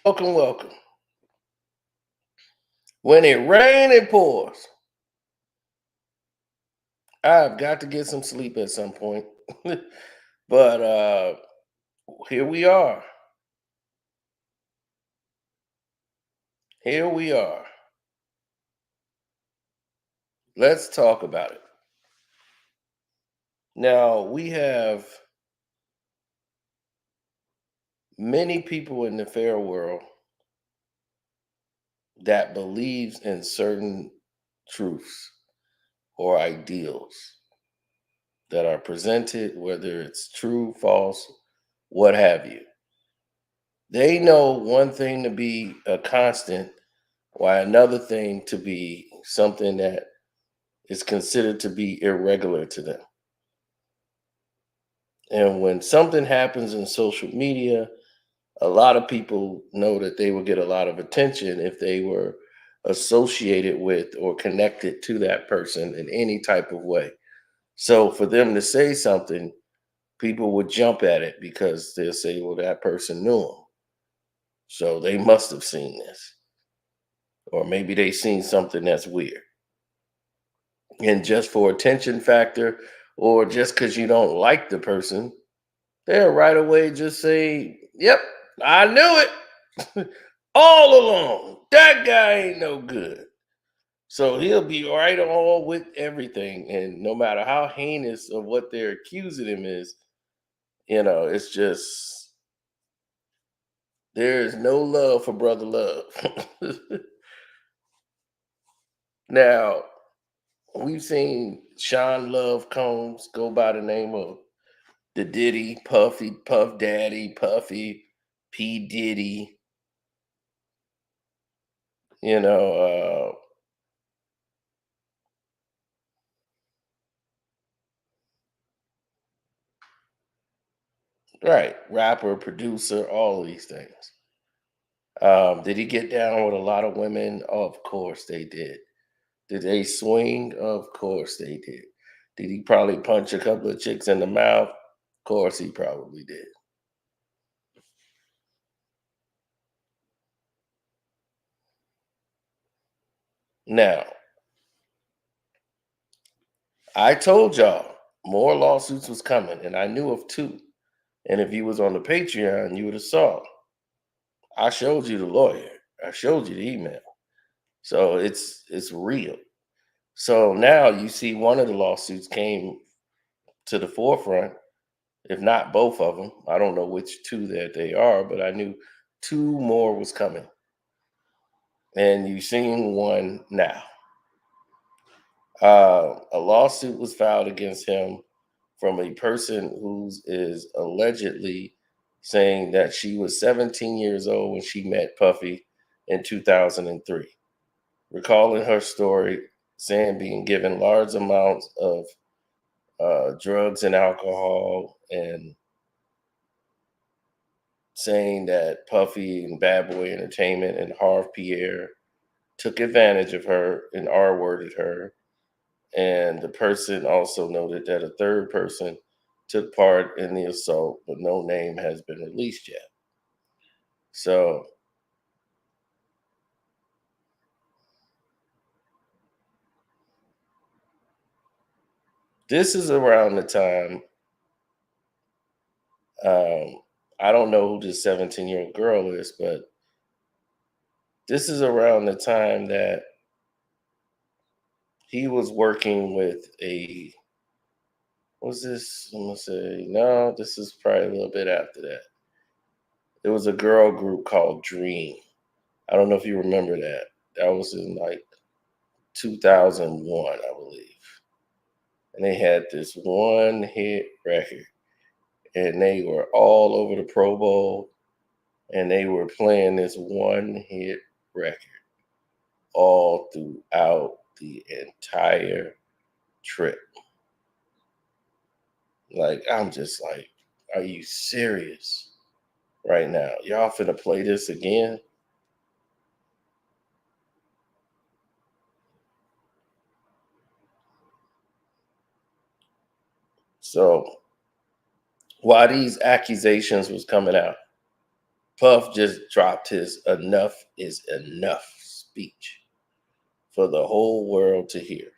Welcome. When it rains, it pours. I've got to get some sleep at some point. but here we are. Here we are. Let's talk about it. Now, we have many people in the fair world that believes in certain truths or ideals that are presented, whether it's true, false, what have you. They know one thing to be a constant, while another thing to be something that is considered to be irregular to them. And when something happens in social media, a lot of people know that they will get a lot of attention if they were associated with or connected to that person in any type of way. So for them to say something, people would jump at it because they'll say, well, that person knew him. So they must have seen this. Or maybe they seen something that's weird. And just for attention factor, or just because you don't like the person, they'll right away just say, yep, I knew it all along. That guy ain't no good. So he'll be right on with everything. And no matter how heinous of what they're accusing him is, it's just there is no love for brother love. Now, we've seen Sean Love Combs go by the name of the Diddy, Puffy, Puff Daddy, Puffy, P. Diddy, you know, right, rapper, producer, all of these things. Did he get down with a lot of women? Of course they did. Did they swing? Of course they did. Did he probably punch a couple of chicks in the mouth? Of course he probably did. Now, I told y'all more lawsuits was coming, and I knew of two. And if you was on the Patreon, you would have saw. I showed you the lawyer. I showed you the email. So it's real. So now you see one of the lawsuits came to the forefront, if not both of them. I don't know which two that they are, but I knew two more was coming. And you've seen one now. A lawsuit was filed against him from a person who is allegedly saying that she was 17 years old when she met Puffy in 2003. Recalling her story, saying being given large amounts of drugs and alcohol, and saying that Puffy and Bad Boy Entertainment and Harv Pierre took advantage of her and R worded her. And the person also noted that a third person took part in the assault, but no name has been released yet. So this is around the time. Um, I don't know who this 17-year-old girl is, but this is around the time that he was working with a. Was this? I'm gonna say no. This is probably a little bit after that. It was a girl group called Dream. I don't know if you remember that. That was in like 2001, I believe. And they had this one hit record, and they were all over the Pro Bowl, and they were playing this one hit record all throughout the entire trip. Like, I'm just like, are you serious right now? Y'all finna play this again? So, while these accusations was coming out, Puff just dropped his enough is enough speech for the whole world to hear.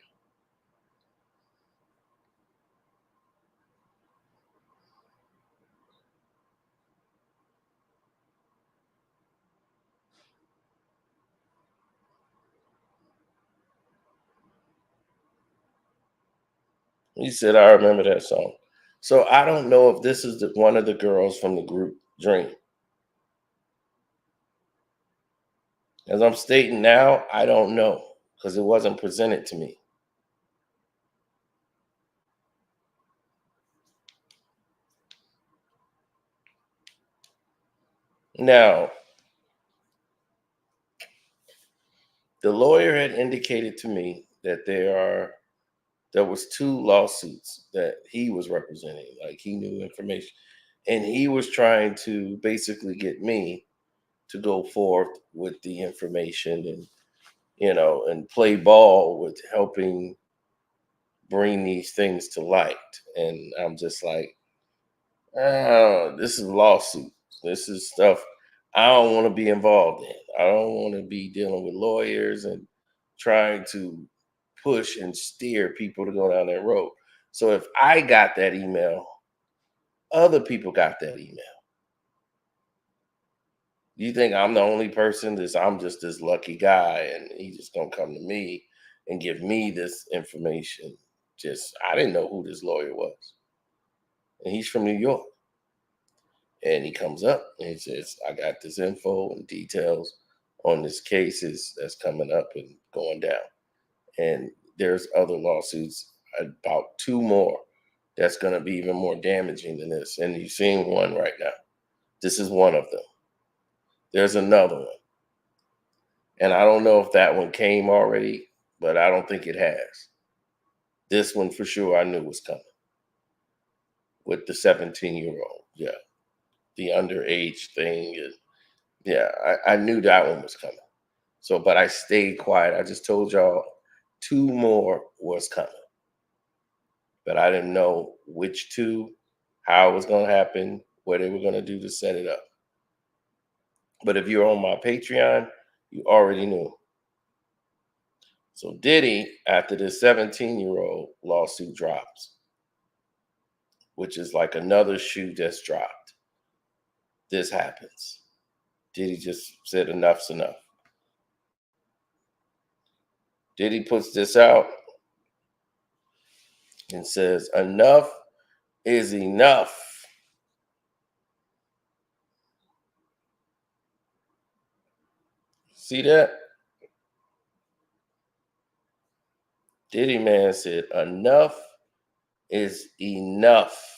He said, I remember that song. So I don't know if this is one of the girls from the group Dream. As I'm stating now, I don't know because it wasn't presented to me. Now, the lawyer had indicated to me that there was two lawsuits that he was representing, like he knew information, and he was trying to basically get me to go forth with the information and and play ball with helping bring these things to light. And I'm just like, oh, this is lawsuit. This is stuff I don't want to be involved in. I don't want to be dealing with lawyers and trying to push and steer people to go down that road. So if I got that email, other people got that email. You think I'm the only person? I'm just this lucky guy, and he just gonna come to me and give me this information. Just I didn't know who this lawyer was, and he's from New York. And he comes up and he says, I got this info and details on this cases that's coming up and going down. And there's other lawsuits, about two more, that's going to be even more damaging than this. And you're seeing one right now. This is one of them. There's another one. And I don't know if that one came already, but I don't think it has. This one for sure I knew was coming with the 17-year-old. Yeah. The underage thing is, yeah, I knew that one was coming. So, but I stayed quiet. I just told y'all two more was coming, but I didn't know which two, how it was going to happen, what they were going to do to set it up. But if you're on my Patreon, you already knew. So Diddy, after the 17-year-old lawsuit drops, which is like another shoe that's dropped, this happens. Diddy just said enough's enough. Diddy puts this out and says enough is enough. See that? Diddy man said enough is enough.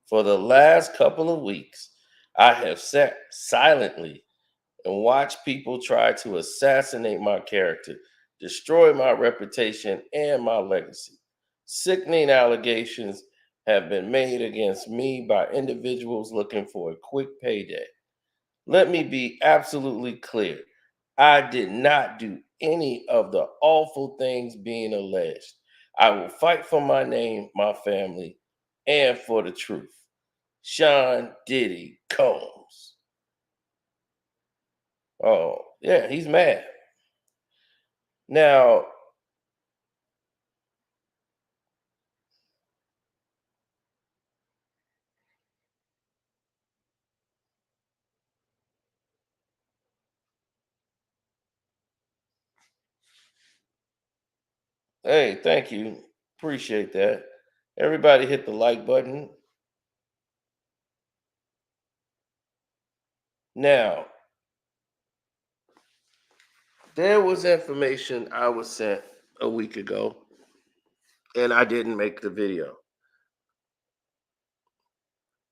For the last couple of weeks, I have sat silently and watched people try to assassinate my character, destroy my reputation and my legacy. Sickening allegations have been made against me by individuals looking for a quick payday. Let me be absolutely clear. I did not do any of the awful things being alleged. I will fight for my name, my family, and for the truth. Sean Diddy Combs. Oh, yeah, he's mad. Now, hey, thank you. Appreciate that. Everybody hit the like button. Now, there was information I was sent a week ago, and I didn't make the video.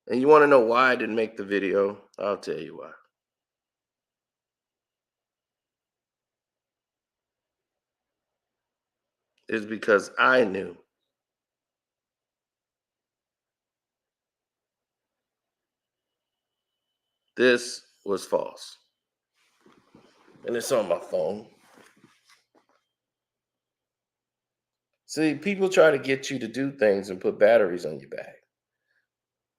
And you want to know why I didn't make the video? I'll tell you why. It's because I knew this was false. And it's on my phone. See, people try to get you to do things and put batteries on your back.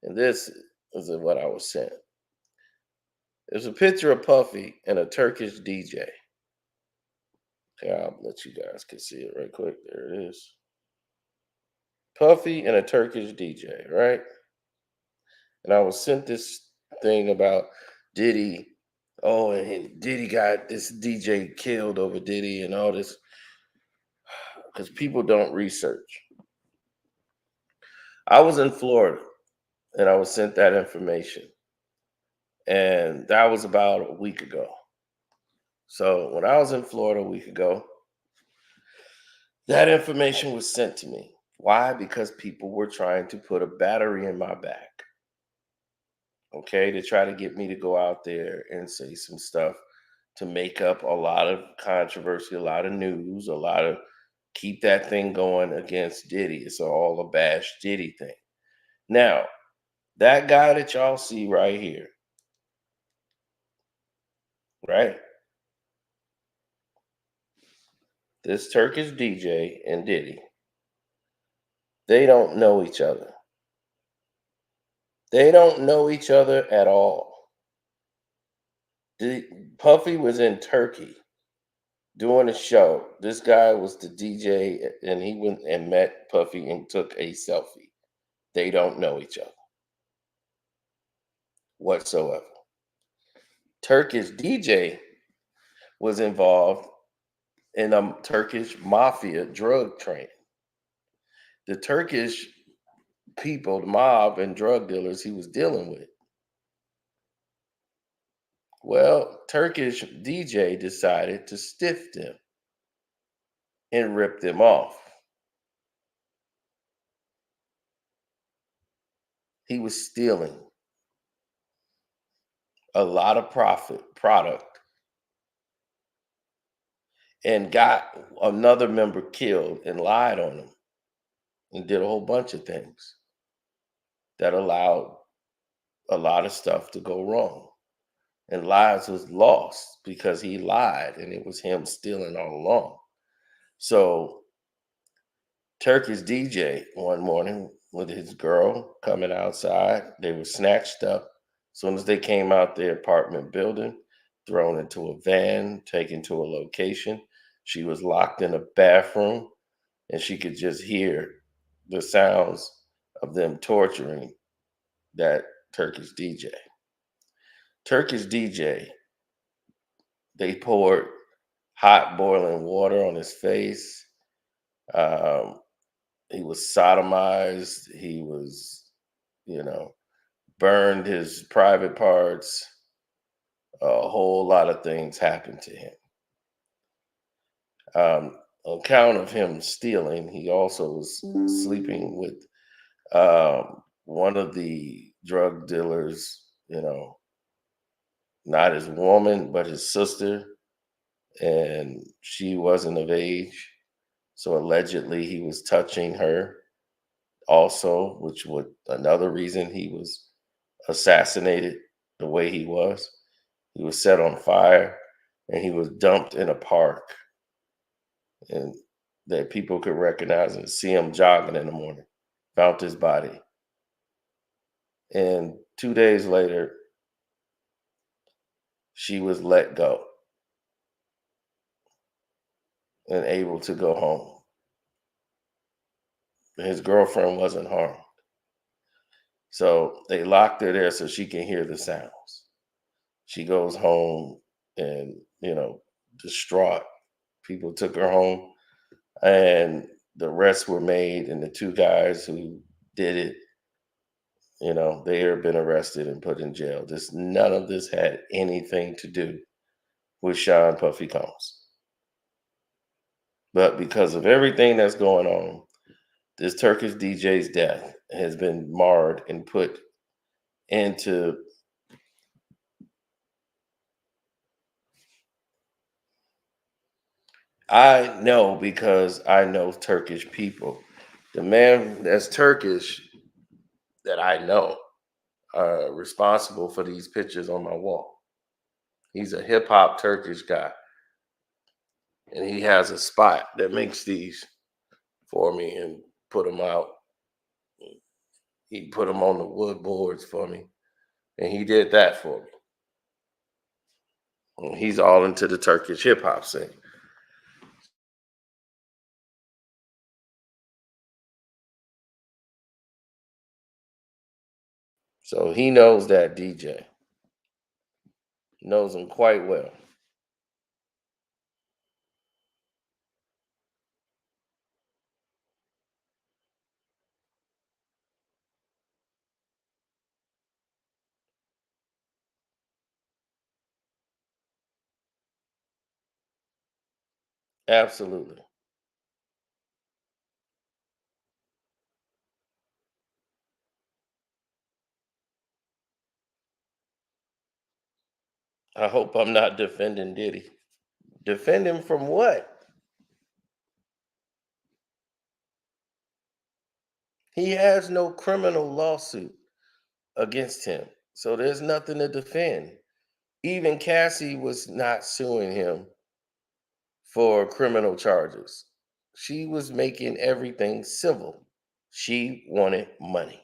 And this is what I was sent. There's a picture of Puffy and a Turkish DJ. Okay, I'll let you guys can see it right quick. There it is. Puffy and a Turkish DJ, right? And I was sent this thing about Diddy. Oh, and Diddy got this DJ killed over Diddy and all this because people don't research. I was in Florida and I was sent that information, and that was about a week ago. So when I was in Florida a week ago, that information was sent to me. Why? Because people were trying to put a battery in my back, okay, to try to get me to go out there and say some stuff to make up a lot of controversy, a lot of news, a lot of keep that thing going against Diddy. It's all a bash Diddy thing. Now, that guy that y'all see right here, right? This Turkish DJ and Diddy, they don't know each other. They don't know each other at all. Puffy was in Turkey doing a show. This guy was the DJ, and he went and met Puffy and took a selfie. They don't know each other whatsoever. Turkish DJ was involved in a Turkish mafia drug train. The Turkish people, the mob and drug dealers he was dealing with. Well, Turkish DJ decided to stiff them and rip them off. He was stealing a lot of product and got another member killed and lied on him and did a whole bunch of things that allowed a lot of stuff to go wrong. And lives was lost because he lied and it was him stealing all along. So Turkish DJ one morning with his girl coming outside, they were snatched up. As soon as they came out their apartment building, thrown into a van, taken to a location. She was locked in a bathroom and she could just hear the sounds of them torturing that Turkish DJ. Turkish DJ, they poured hot boiling water on his face. Um, he was sodomized. He was, you know, burned his private parts. A whole lot of things happened to him. On account of him stealing, he also was sleeping with one of the drug dealers, not his woman, but his sister, and she wasn't of age. So allegedly, he was touching her also, which would another reason he was assassinated the way he was. He was set on fire and he was dumped in a park and that people could recognize and see him jogging in the morning. Found his body. And 2 days later, she was let go and able to go home. His girlfriend wasn't harmed. So they locked her there so she can hear the sounds. She goes home and, distraught. People took her home and the arrests were made, and the two guys who did it, they have been arrested and put in jail. None of this had anything to do with Sean Puffy Combs. But because of everything that's going on, this Turkish DJ's death has been marred and put into. I know because I know Turkish people. The man that's Turkish that I know responsible for these pictures on my wall. He's a hip hop Turkish guy, and he has a spot that makes these for me and put them out. He put them on the wood boards for me, and he did that for me. He's all into the Turkish hip hop scene. So he knows that DJ, knows him quite well. Absolutely. I hope I'm not defending Diddy. Defend him from what? He has no criminal lawsuit against him. So there's nothing to defend. Even Cassie was not suing him for criminal charges. She was making everything civil. She wanted money.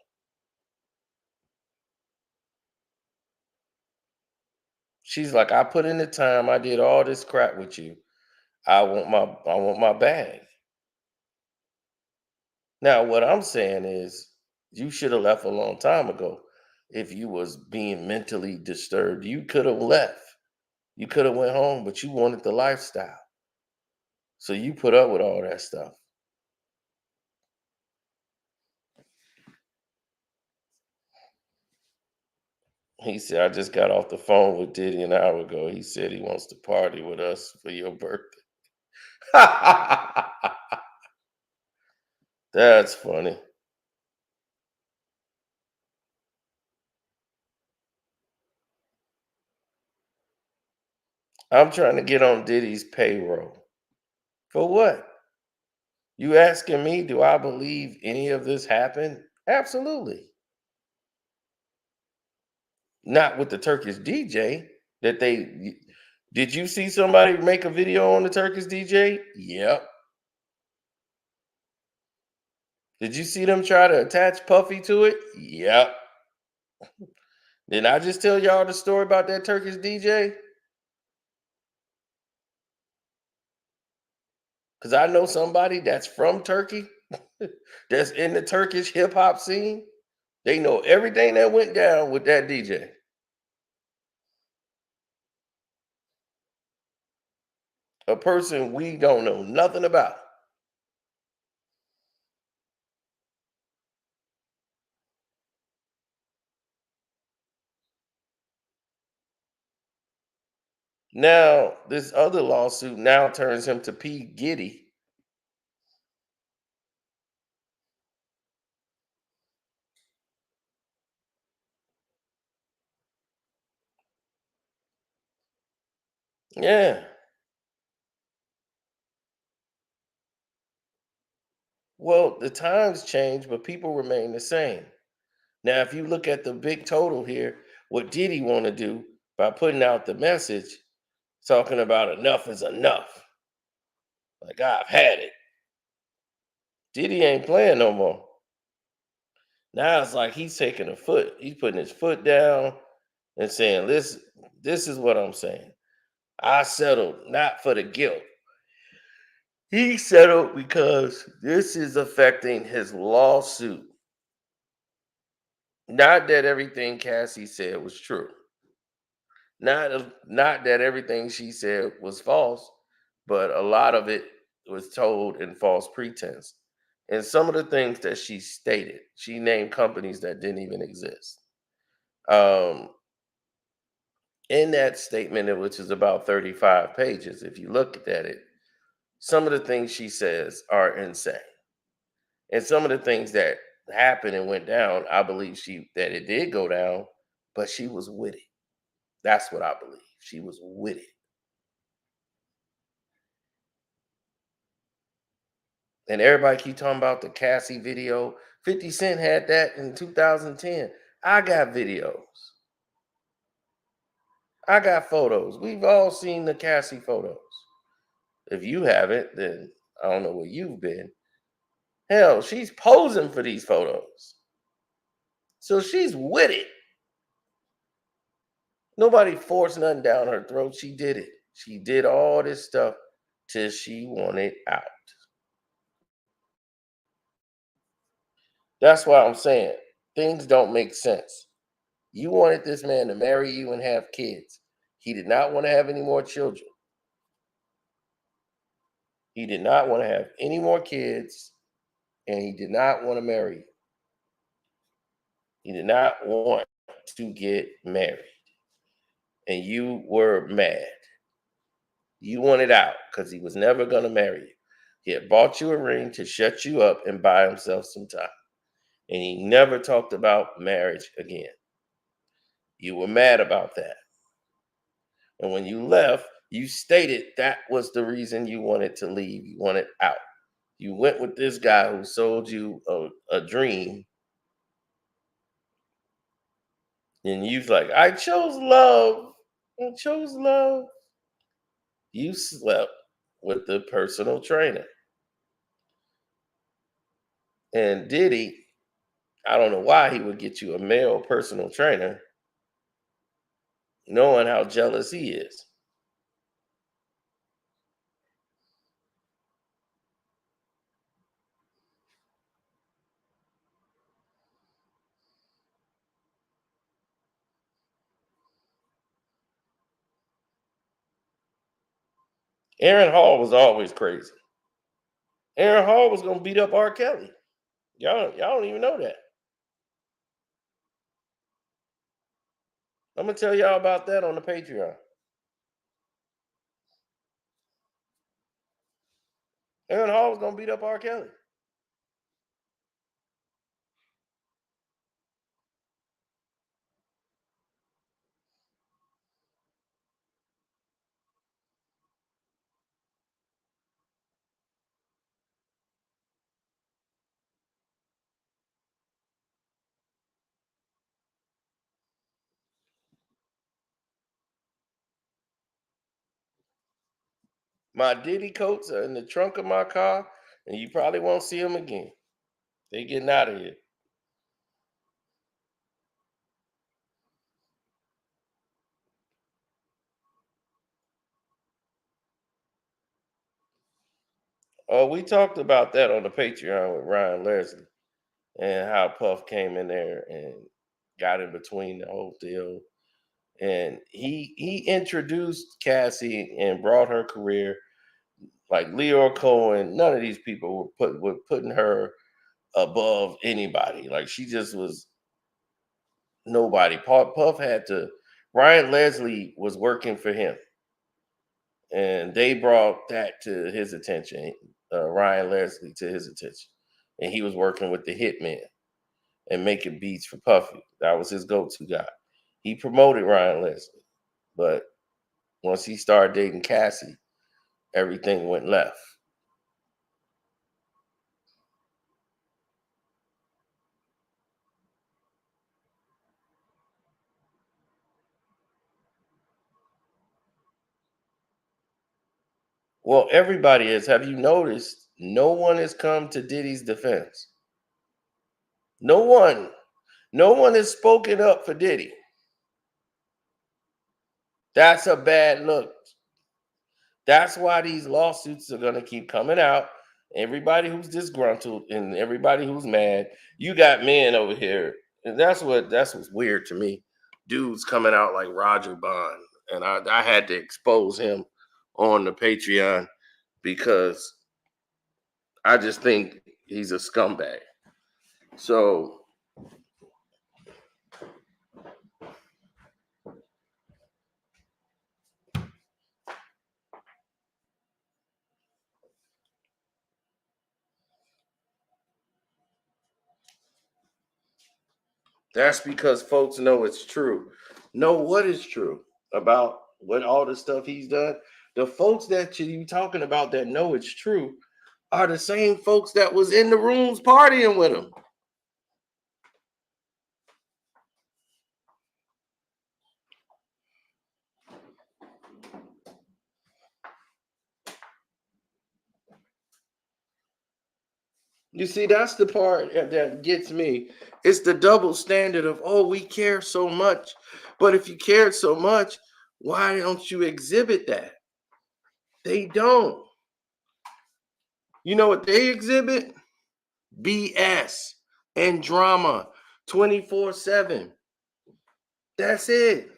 She's like, I put in the time, I did all this crap with you. I want my bag. Now, what I'm saying is you should have left a long time ago. If you was being mentally disturbed, you could have left. You could have went home, but you wanted the lifestyle. So you put up with all that stuff. He said, I just got off the phone with Diddy an hour ago. He said he wants to party with us for your birthday. That's funny. I'm trying to get on Diddy's payroll. For what? You asking me, do I believe any of this happened? Absolutely. Not with the Turkish DJ that they did you see somebody make a video on the Turkish DJ? Yep. Did you see them try to attach Puffy to it? Yep. Did I just tell y'all the story about that Turkish DJ? Because I know somebody that's from Turkey, that's in the Turkish hip hop scene. They know everything that went down with that DJ. A person we don't know nothing about. Now, this other lawsuit now turns him to P. Giddy. Yeah. Well, the times change, but people remain the same. Now, if you look at the big total here, what did he want to do by putting out the message talking about enough is enough? Like, I've had it. Diddy ain't playing no more. Now it's like he's taking a foot. He's putting his foot down and saying, listen, this is what I'm saying. I settled not for the guilt. He settled because this is affecting his lawsuit. Not that everything Cassie said was true. Not that everything she said was false, but a lot of it was told in false pretense. And some of the things that she stated, she named companies that didn't even exist. Um, in that statement, which is about 35 pages, if you look at it, some of the things she says are insane. And some of the things that happened and went down, I believe that it did go down, but she was with it. That's what I believe. She was with it. And everybody keep talking about the Cassie video. 50 Cent had that in 2010. I got videos. I got photos. We've all seen the Cassie photos. If you haven't, then I don't know where you've been. Hell, she's posing for these photos. So she's with it. Nobody forced nothing down her throat. She did it. She did all this stuff till she wanted out. That's why I'm saying things don't make sense. You wanted this man to marry you and have kids. He did not want to have any more children. He did not want to have any more kids, and he did not want to marry you. He did not want to get married, and you were mad. You wanted out because he was never going to marry you. He had bought you a ring to shut you up and buy himself some time, and he never talked about marriage again. You were mad about that. And when you left, you stated that was the reason you wanted to leave. You wanted out. You went with this guy who sold you a dream, and you was like, I chose love. I chose love. You slept with the personal trainer. And Diddy, I don't know why he would get you a male personal trainer, knowing how jealous he is. Aaron Hall was always crazy. Aaron Hall was gonna beat up R. Kelly. Y'all don't even know that. I'm gonna tell y'all about that on the Patreon. Aaron Hall was gonna beat up R. Kelly. My Diddy coats are in the trunk of my car, and you probably won't see them again. They getting out of here. Oh, we talked about that on the Patreon with Ryan Leslie and how Puff came in there and got in between the whole deal. And he introduced Cassie and brought her career like Leo Cohen. None of these people were putting her above anybody. Like she just was nobody. Puff had to. Ryan Leslie was working for him, and they brought that to his attention. Ryan Leslie to his attention, and he was working with the Hitman and making beats for Puffy. That was his go-to guy. He promoted Ryan Leslie, but once he started dating Cassie, everything went left. Well, everybody is. Have you noticed? No one has come to Diddy's defense. No one. No one has spoken up for Diddy. That's a bad look. That's why these lawsuits are going to keep coming out. Everybody who's disgruntled and everybody who's mad, you got men over here, and that's what's weird to me. Dudes coming out like Roger Bond, and I had to expose him on the Patreon because I just think he's a scumbag. So that's because folks know it's true. Know what is true about what all the stuff he's done. The folks that you talking about that know it's true are the same folks that was in the rooms partying with him. You see, that's the part that gets me. It's the double standard of, oh, we care so much. But if you cared so much, why don't you exhibit that? They don't. You know what they exhibit? BS and drama 24/7. That's it.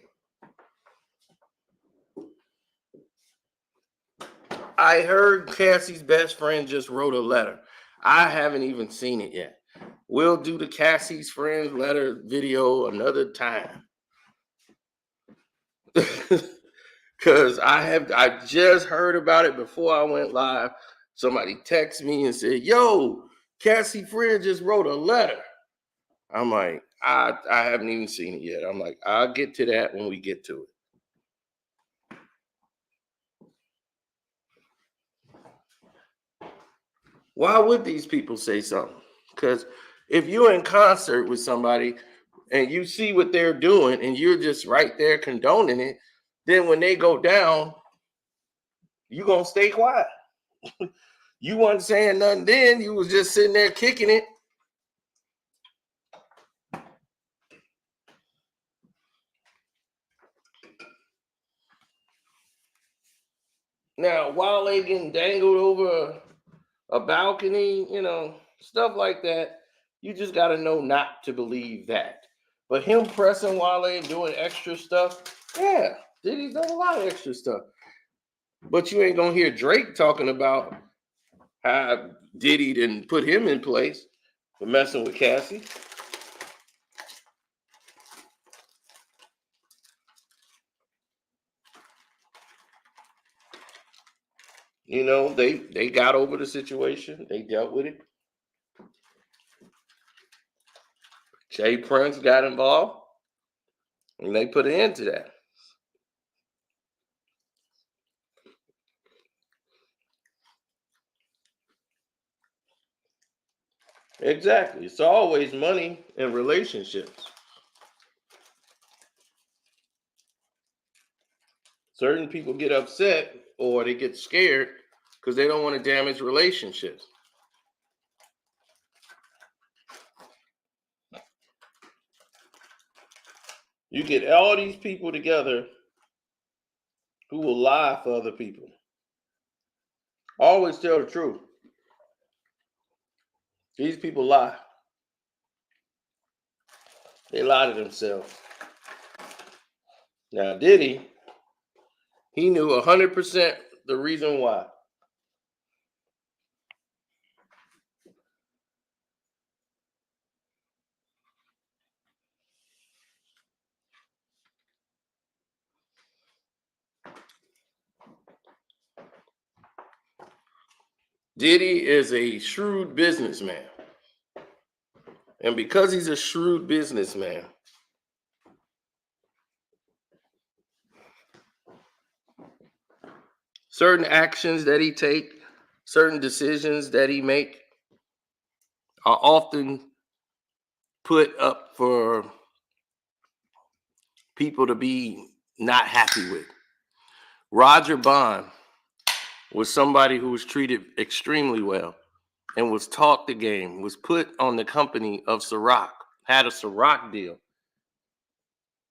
I heard Cassie's best friend just wrote a letter. I haven't even seen it yet. We'll do the Cassie's friends letter video another time. Cause I just heard about it before I went live. Somebody texted me and said, "Yo, Cassie friend just wrote a letter." I'm like, I haven't even seen it yet. I'm like, I'll get to that when we get to it. Why would these people say something? Because if you're in concert with somebody and you see what they're doing and you're just right there condoning it, then when they go down, you're gonna stay quiet. You weren't saying nothing then, you was just sitting there kicking it. Now, while they getting dangled over a balcony, stuff like that, you just got to know not to believe that. But him pressing Wale and doing extra stuff, yeah, Diddy's done a lot of extra stuff. But you ain't gonna hear Drake talking about how Diddy didn't put him in place for messing with Cassie. They got over the situation. They dealt with it. Jay Prince got involved, and they put an end to that. Exactly. It's always money and relationships. Certain people get upset or they get scared because they don't want to damage relationships. You get all these people together who will lie for other people. Always tell the truth. These people lie. They lie to themselves. Now, Diddy, he knew 100% the reason why. Diddy is a shrewd businessman. And because he's a shrewd businessman, certain actions that he take, certain decisions that he make are often put up for people to be not happy with. Roger Bond was somebody who was treated extremely well and was taught the game, was put on the company of Ciroc, had a Ciroc deal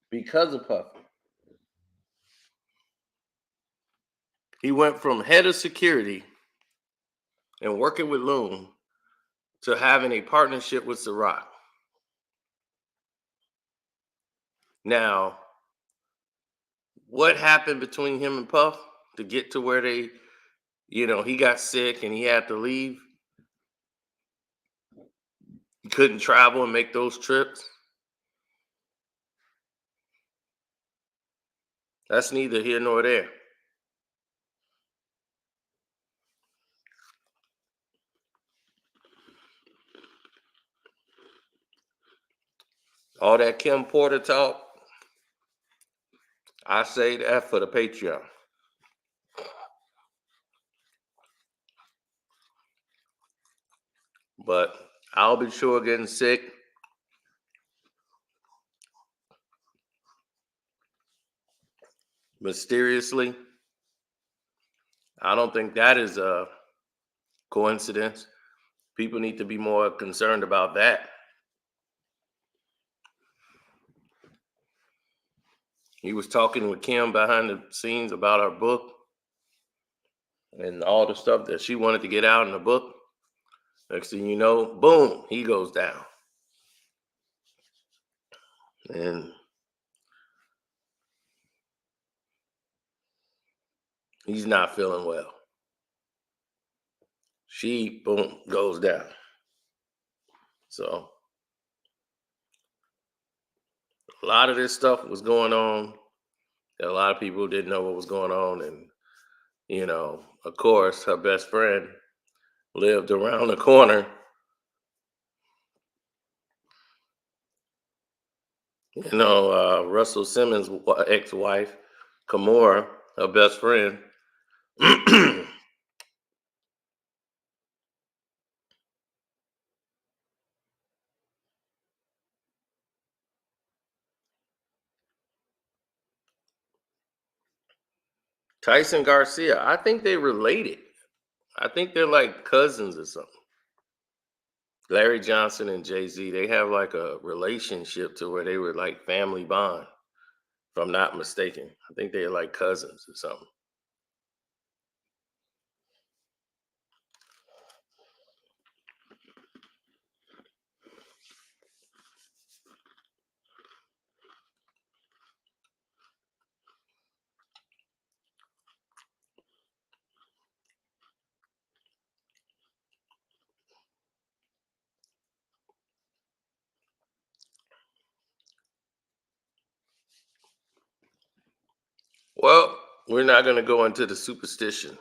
because of Puffy. He went from head of security and working with Loon to having a partnership with Ciroc. Now, what happened between him and Puff to get to where he got sick and he had to leave? He couldn't travel and make those trips. That's neither here nor there. All that Kim Porter talk, I say that for the Patreon. But I'll be sure getting sick. Mysteriously. I don't think that is a coincidence. People need to be more concerned about that. He was talking with Kim behind the scenes about her book and all the stuff that she wanted to get out in the book. Next thing you know, boom, he goes down. And he's not feeling well. She, boom, goes down. So a lot of this stuff was going on. A lot of people didn't know what was going on. And, of course, her best friend lived around the corner. Russell Simmons' ex-wife, Kimora, her best friend. Tyson Garcia, I think they related. I think they're like cousins or something. Larry Johnson and Jay-Z, they have like a relationship to where they were like family bond, if I'm not mistaken. I think they're like cousins or something. Well, we're not going to go into the superstition.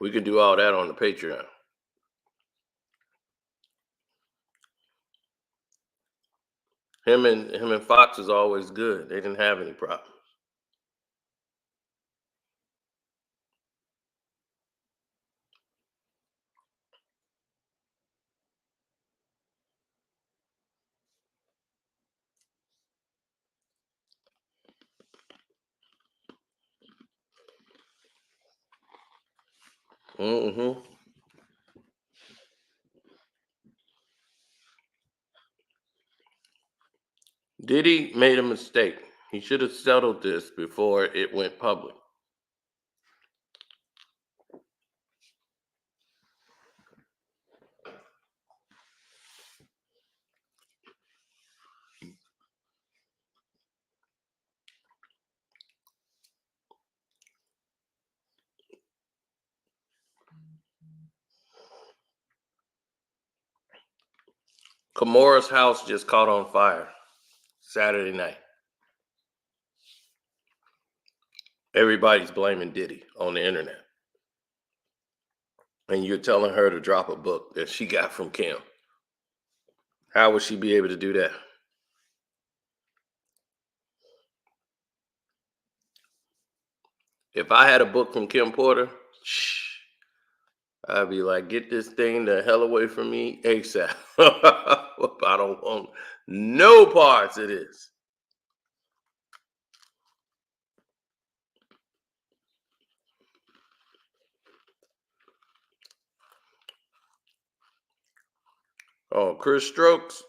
We can do all that on the Patreon. Him and Fox was always good. They didn't have any problems. hmm Diddy made a mistake. He should have settled this before it went public. Kimora's house just caught on fire Saturday night. Everybody's blaming Diddy on the internet. And you're telling her to drop a book that she got from Kim. How would she be able to do that? If I had a book from Kim Porter, I'd be like, get this thing the hell away from me ASAP. I don't want no parts of this. Oh, Chris Strokes.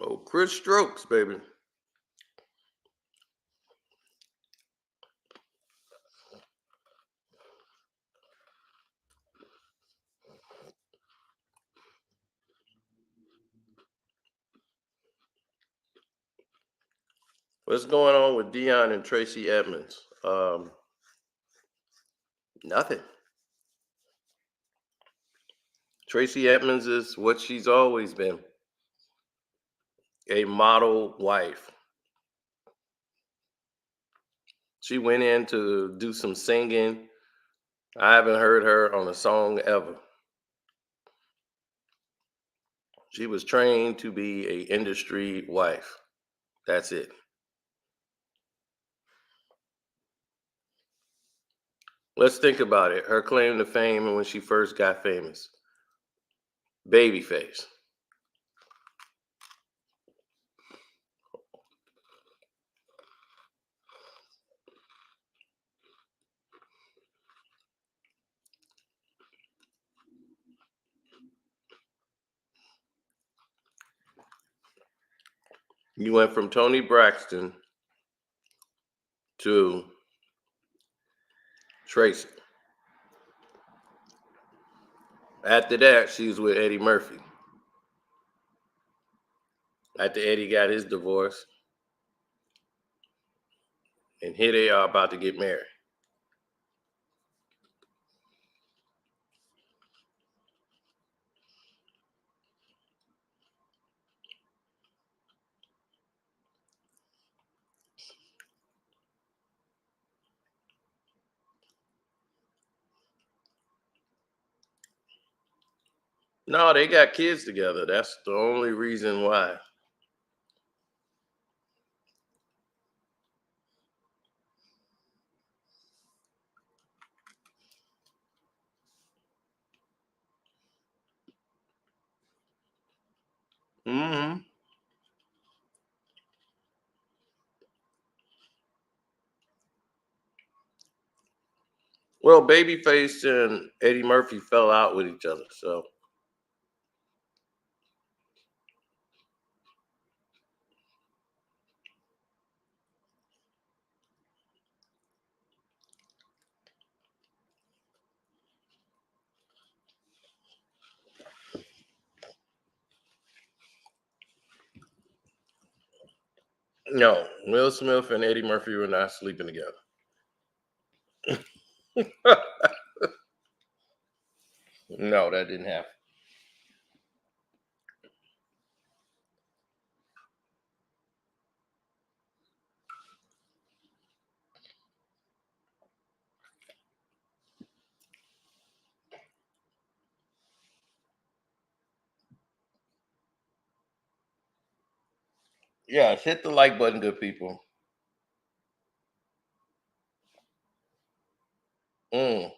Oh, Chris Strokes, baby. What's going on with Dion and Tracy Edmonds? Nothing. Tracy Edmonds is what she's always been, a model wife. She went in to do some singing. I haven't heard her on a song ever. She was trained to be a industry wife. That's it. Let's think about it. Her claim to fame and when she first got famous. Babyface. You went from Tony Braxton to Tracy. After that, she was with Eddie Murphy. After Eddie got his divorce, and here they are about to get married. No, they got kids together. That's the only reason why. Hmm. Well, Babyface and Eddie Murphy fell out with each other, so no. Will Smith and Eddie Murphy were not sleeping together. No, that didn't happen. Yeah, hit the like button, good people. Mm,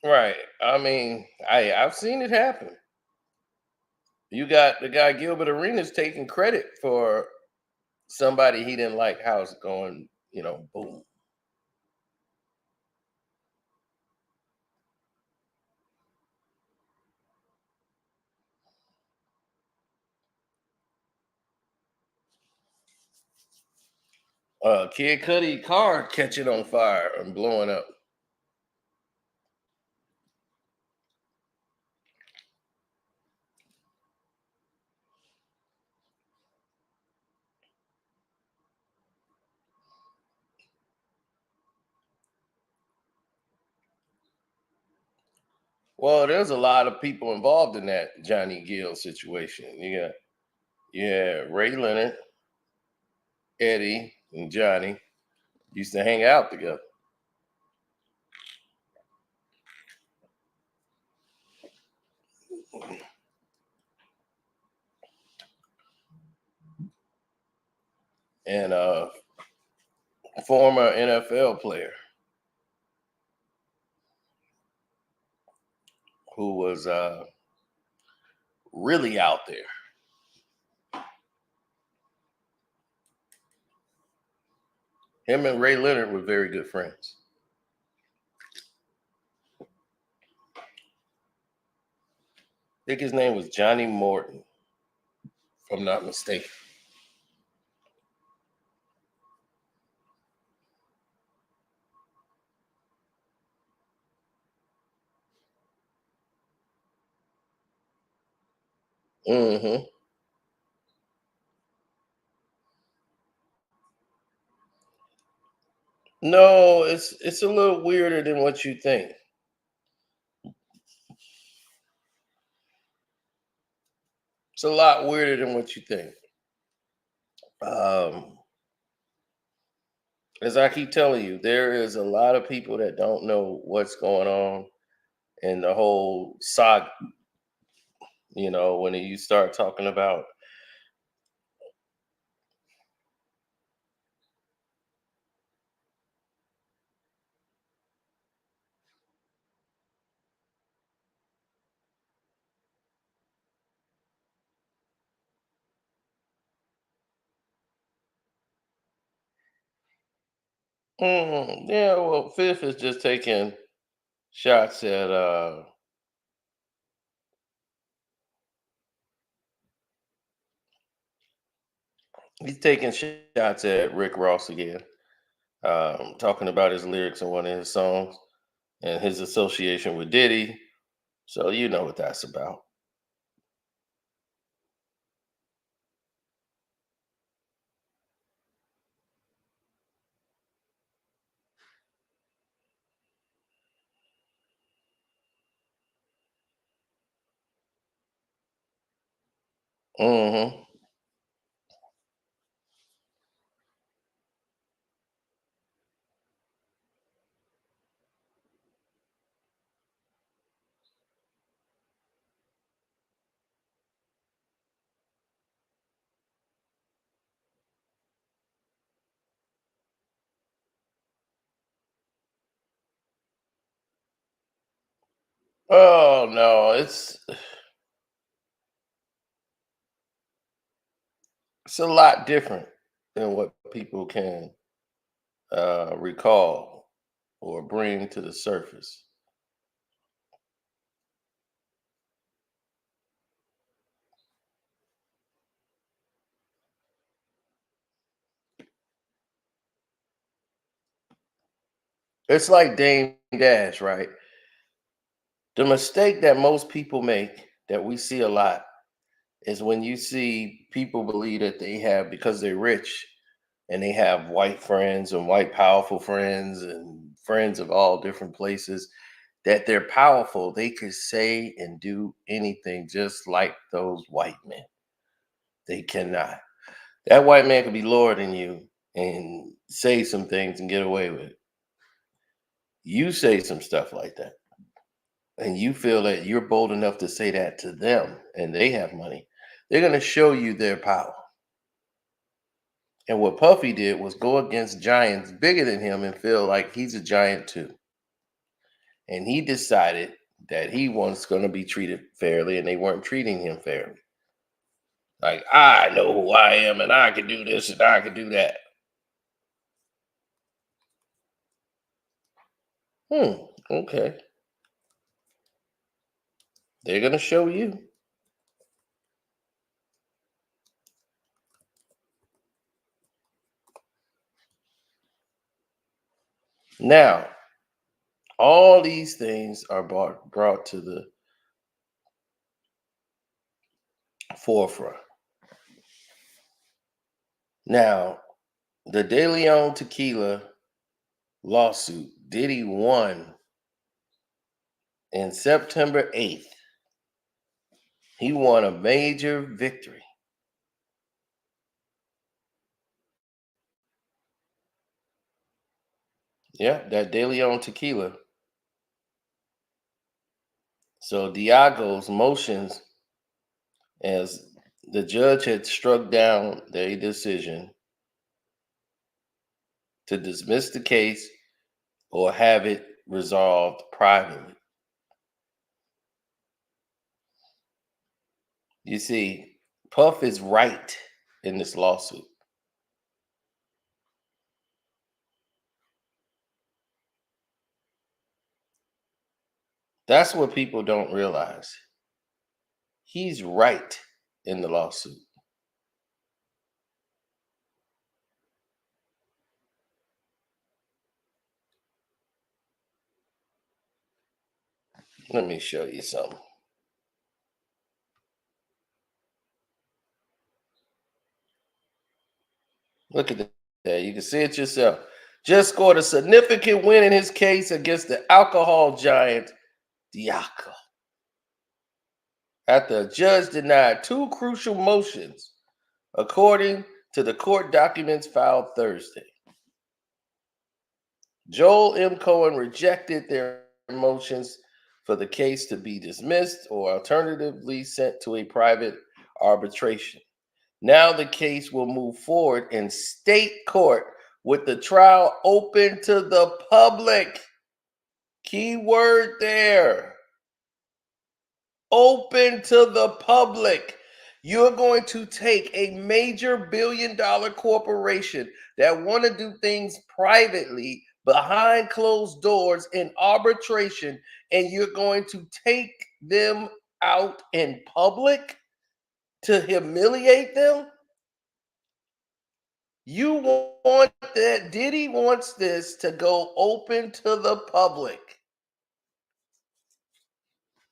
right. I mean, I've seen it happen. You got the guy Gilbert Arenas taking credit for somebody he didn't like how it's going, boom. Kid Cudi car catching on fire and blowing up. Well, there's a lot of people involved in that Johnny Gill situation. Yeah, Ray Leonard, Eddie, and Johnny used to hang out together. And a former NFL player who was really out there. Him and Ray Leonard were very good friends. I think his name was Johnny Morton, if I'm not mistaken. Hmm. No, it's a little weirder than what you think. It's a lot weirder than what you think. Um, as I keep telling you, there is a lot of people that don't know what's going on in the whole saga. When you start talking about, yeah, well, Fifth is just taking shots at He's taking shots at Rick Ross again, talking about his lyrics in one of his songs and his association with Diddy. So you know what that's about. Hmm. Oh no, it's a lot different than what people can recall or bring to the surface. It's like Dame Dash, right? The mistake that most people make that we see a lot is when you see people believe that they have, because they're rich and they have white friends and white powerful friends and friends of all different places, that they're powerful. They could say and do anything just like those white men. They cannot. That white man could be lower than you and say some things and get away with it. You say some stuff like that, and you feel that you're bold enough to say that to them, and they have money. They're going to show you their power. And what Puffy did was go against giants bigger than him and feel like he's a giant too. And he decided that he was going to be treated fairly, and they weren't treating him fairly. Like, I know who I am, and I can do this and I can do that. Okay. They're going to show you. Now, all these things are brought to the forefront. Now, the De Leon tequila lawsuit, Diddy won in September 8th. He won a major victory. Yeah, that De Leon tequila. So Diago's motions, as the judge had struck down their decision to dismiss the case or have it resolved privately. You see, Puff is right in this lawsuit. That's what people don't realize. He's right in the lawsuit. Let me show you something. Look at that. You can see it yourself. Just scored a significant win in his case against the alcohol giant Diaco, after a judge denied two crucial motions, according to the court documents filed Thursday. Joel M. Cohen rejected their motions for the case to be dismissed or alternatively sent to a private arbitration. Now the case will move forward in state court with the trial open to the public. Key word there. Open to the public. You're going to take a major billion-dollar corporation that want to do things privately behind closed doors in arbitration, and you're going to take them out in public to humiliate them. You want that? Diddy wants this to go open to the public.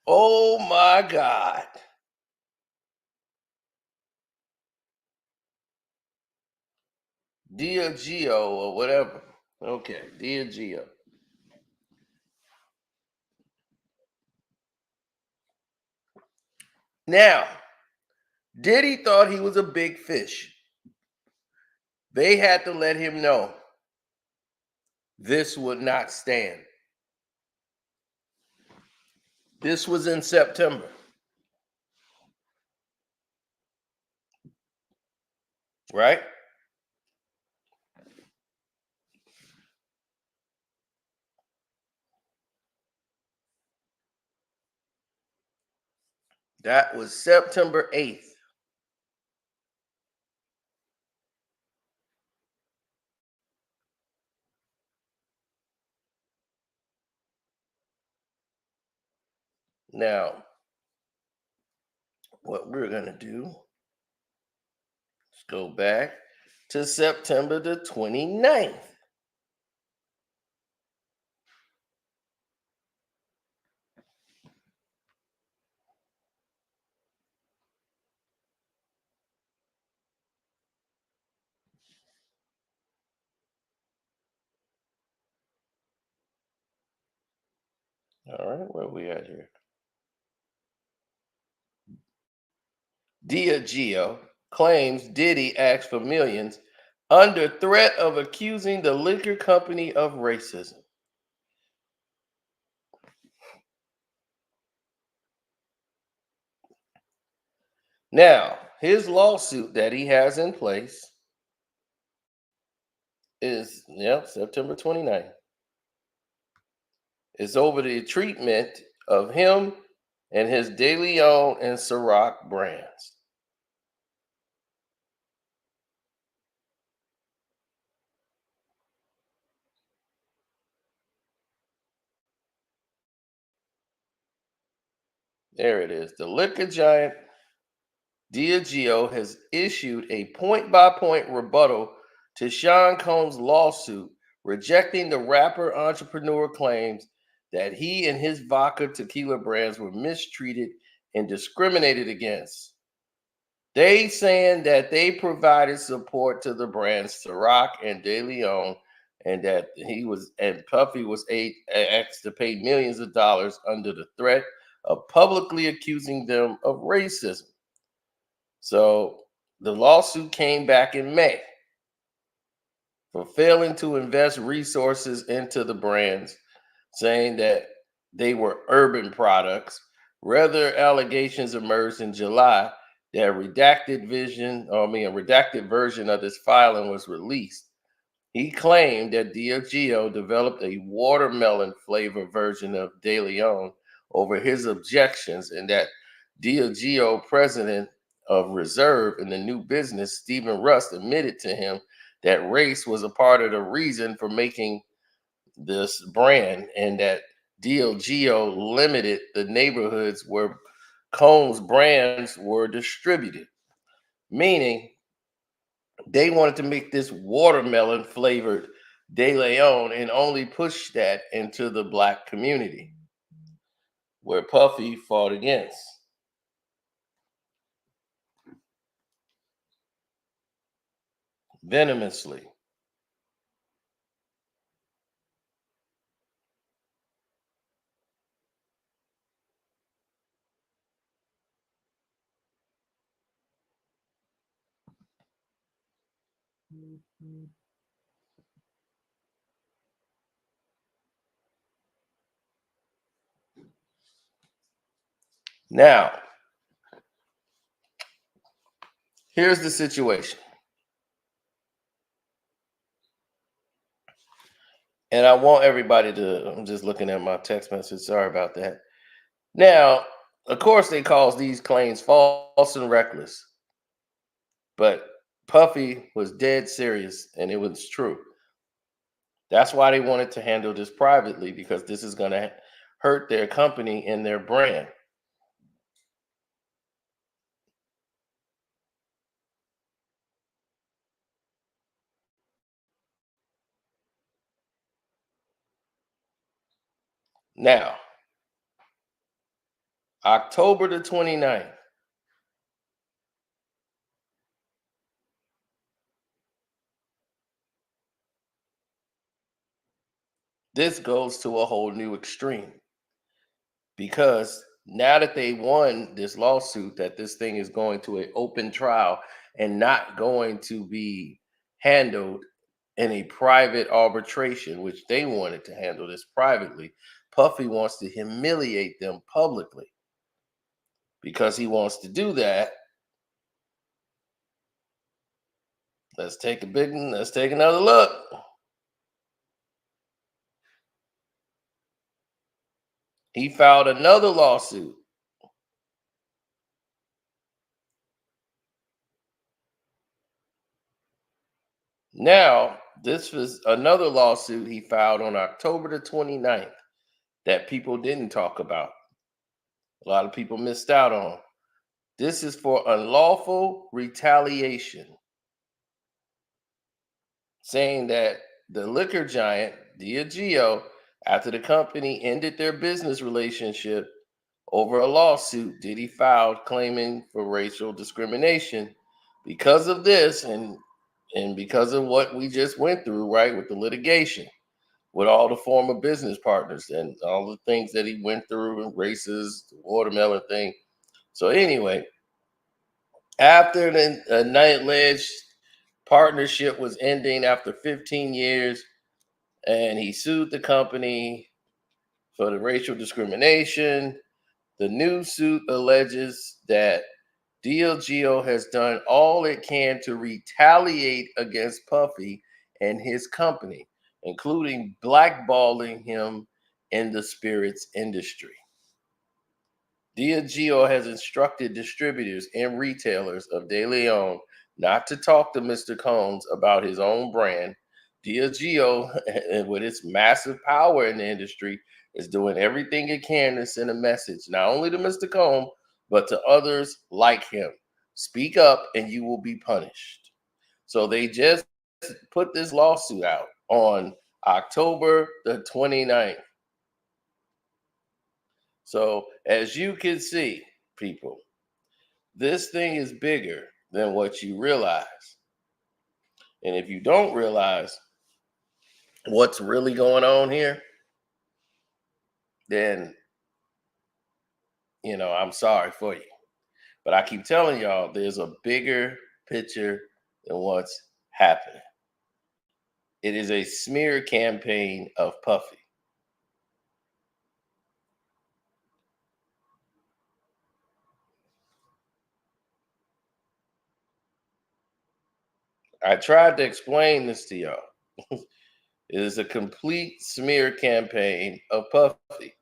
Oh my God. Diageo or whatever. Okay, Diageo. Now, Diddy thought he was a big fish. They had to let him know this would not stand. This was in September, right? That was September 8th. Now, what we're going to do is go back to September the 29th. All right, where we at here? Diageo claims Diddy asked for millions under threat of accusing the liquor company of racism. Now, his lawsuit that he has in place is, September 29th. It's over the treatment of him and his De Leon and Ciroc brands. There it is. The liquor giant Diageo has issued a point by point rebuttal to Sean Combs' lawsuit, rejecting the rapper entrepreneur claims that he and his vodka tequila brands were mistreated and discriminated against. They saying that they provided support to the brands Ciroc and De Leon, and that Puffy was asked to pay millions of dollars under the threat of publicly accusing them of racism. So the lawsuit came back in May for failing to invest resources into the brands, saying that they were urban products. Rather, allegations emerged in July that a redacted version of this filing was released. He claimed that Diageo developed a watermelon flavor version of De Leon over his objections, and that Diageo president of Reserve in the new business, Stephen Rust, admitted to him that race was a part of the reason for making this brand, and that Diageo limited the neighborhoods where Combs brands were distributed, meaning they wanted to make this watermelon flavored De Leon and only push that into the black community, where Puffy fought against venomously. Now, here's the situation. And I want everybody to, I'm just looking at my text message. Sorry about that. Now, of course, they call these claims false and reckless, but Puffy was dead serious and it was true. That's why they wanted to handle this privately, because this is going to hurt their company and their brand. Now, October the 29th, this goes to a whole new extreme because now that they won this lawsuit, that this thing is going to an open trial and not going to be handled in a private arbitration, which they wanted to handle this privately. Puffy wants to humiliate them publicly. Because he wants to do that, let's take another look. He filed another lawsuit. Now, this was another lawsuit he filed on October the 29th that people didn't talk about. A lot of people missed out on. This is for unlawful retaliation, saying that the liquor giant, Diageo, after the company ended their business relationship over a lawsuit Diddy filed claiming for racial discrimination. Because of this and because of what we just went through, right, with the litigation, with all the former business partners and all the things that he went through and races, the watermelon thing. So anyway, after the alleged partnership was ending after 15 years, and he sued the company for the racial discrimination. The new suit alleges that Diageo has done all it can to retaliate against Puffy and his company, including blackballing him in the spirits industry. Diageo has instructed distributors and retailers of De Leon not to talk to Mr. Combs about his own brand. Diageo, with its massive power in the industry, is doing everything it can to send a message, not only to Mr. Combs, but to others like him. Speak up and you will be punished. So they just put this lawsuit out on October the 29th. So as you can see, people, this thing is bigger than what you realize. And if you don't realize what's really going on here, then, I'm sorry for you. But I keep telling y'all there's a bigger picture than what's happening. It is a smear campaign of Puffy. I tried to explain this to y'all. It is a complete smear campaign of Puffy.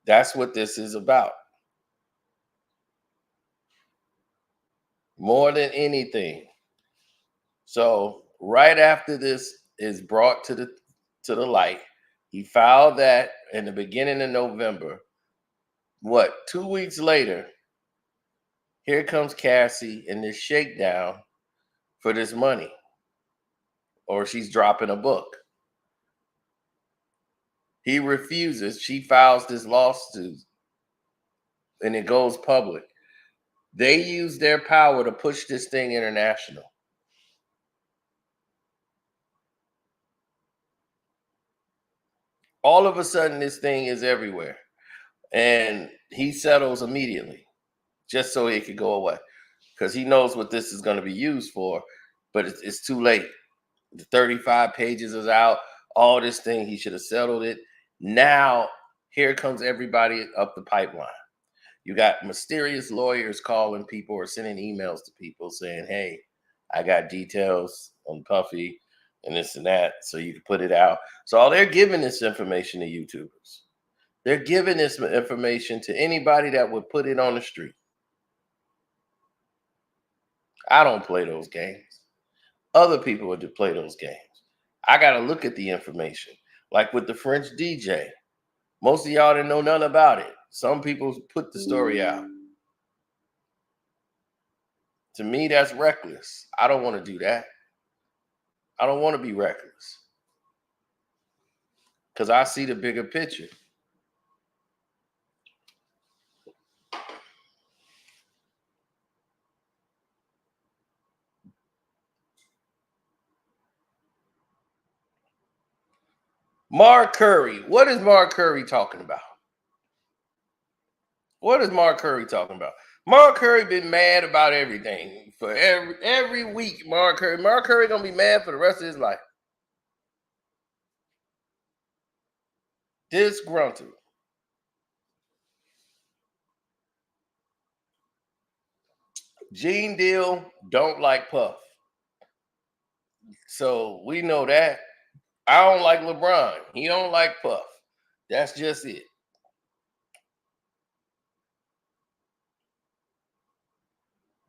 That's what this is about. More than anything. So right after this is brought to the light, he filed that in the beginning of November. What, 2 weeks later, here comes Cassie in this shakedown for this money, or she's dropping a book. He refuses. She files this lawsuit, and it goes public. They use their power to push this thing international. All of a sudden, this thing is everywhere, and he settles immediately, just so it could go away, because he knows what this is going to be used for. But it's too late. The 35 pages is out. All this thing, he should have settled it. Now, here comes everybody up the pipeline. You got mysterious lawyers calling people or sending emails to people saying, hey, I got details on Puffy and this and that, so you can put it out. So all they're giving this information to YouTubers. They're giving this information to anybody that would put it on the street. I don't play those games. Other people would play those games. I got to look at the information. Like with the French DJ, most of y'all didn't know nothing about it. Some people put the story out. To me, that's reckless. I don't want to do that. I don't want to be reckless because I see the bigger picture. Mark Curry. What is Mark Curry talking about? What is Mark Curry talking about? Mark Curry been mad about everything for every week. Mark Curry gonna be mad for the rest of his life. Disgruntled. Gene Deal don't like Puff, so we know that. I don't like LeBron. He don't like Puff. That's just it.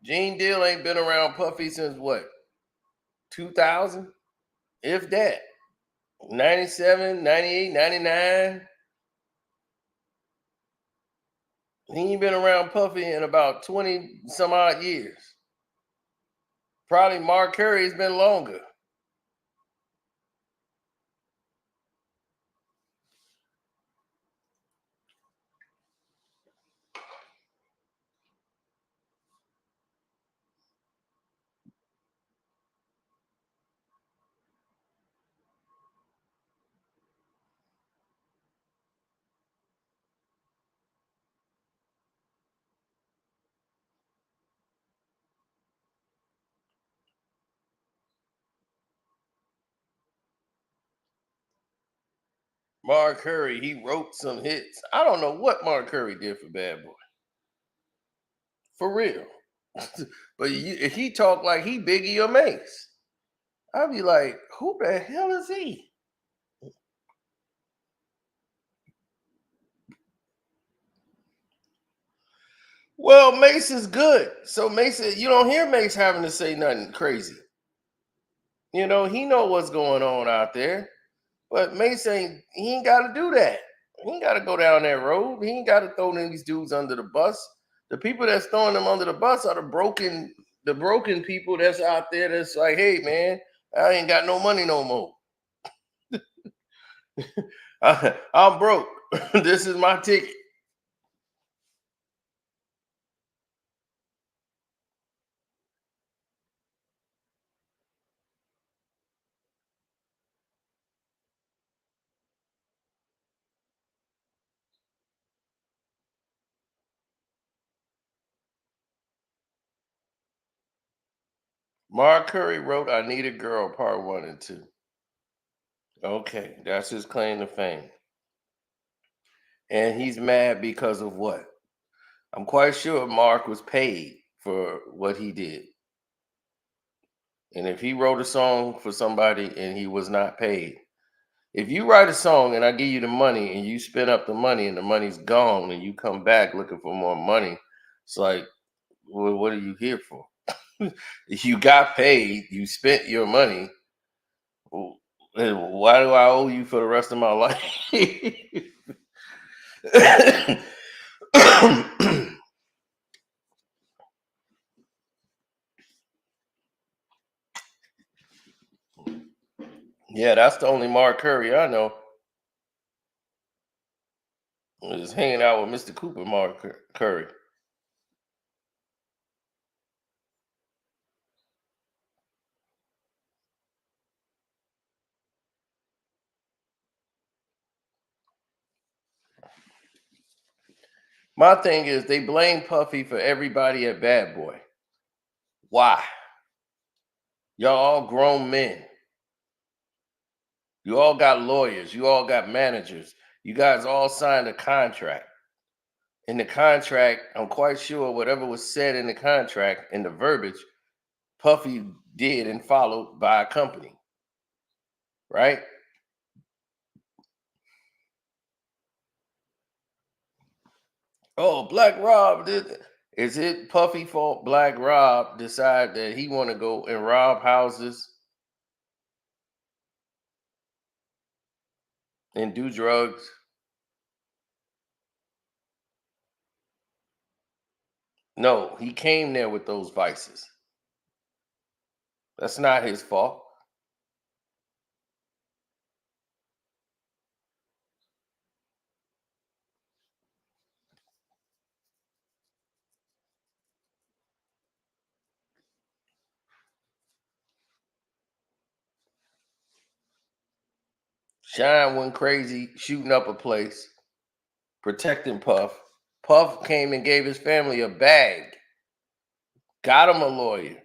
Gene Deal ain't been around Puffy since what? 2000? If that. 97, 98, 99. He ain't been around Puffy in about 20 some odd years. Probably Mark Curry's been longer. Mark Curry, he wrote some hits. I don't know what Mark Curry did for Bad Boy. For real. But if he talk like he Biggie or Mace, I'd be like, who the hell is he? Well, Mace is good. So Mace, you don't hear Mace having to say nothing crazy. You know, he know what's going on out there. But Mace he ain't got to do that. He ain't got to go down that road. He ain't got to throw these dudes under the bus. The people that's throwing them under the bus are the broken people that's out there that's like, hey man, I ain't got no money no more. I'm broke. This is my ticket. Mark Curry wrote I Need a Girl Part 1 and 2. Okay, that's his claim to fame. And he's mad because of what? I'm quite sure Mark was paid for what he did. And if he wrote a song for somebody and he was not paid, if you write a song and I give you the money and you spend up the money and the money's gone and you come back looking for more money, it's like, well, what are you here for? If you got paid, you spent your money. Why do I owe you for the rest of my life? Yeah, that's the only Mark Curry I know. Is hanging out with Mr. Cooper, Mark Curry. My thing is they blame Puffy for everybody at Bad Boy. Why? Y'all all grown men. You all got lawyers. You all got managers. You guys all signed a contract. In the contract, I'm quite sure whatever was said in the contract, in the verbiage, Puffy did and followed by a company, right? Oh, Black Rob did. Is it Puffy fault Black Rob decide that he want to go and rob houses and do drugs? No, he came there with those vices. That's not his fault. Shine went crazy, shooting up a place, protecting Puff. Puff came and gave his family a bag, got him a lawyer.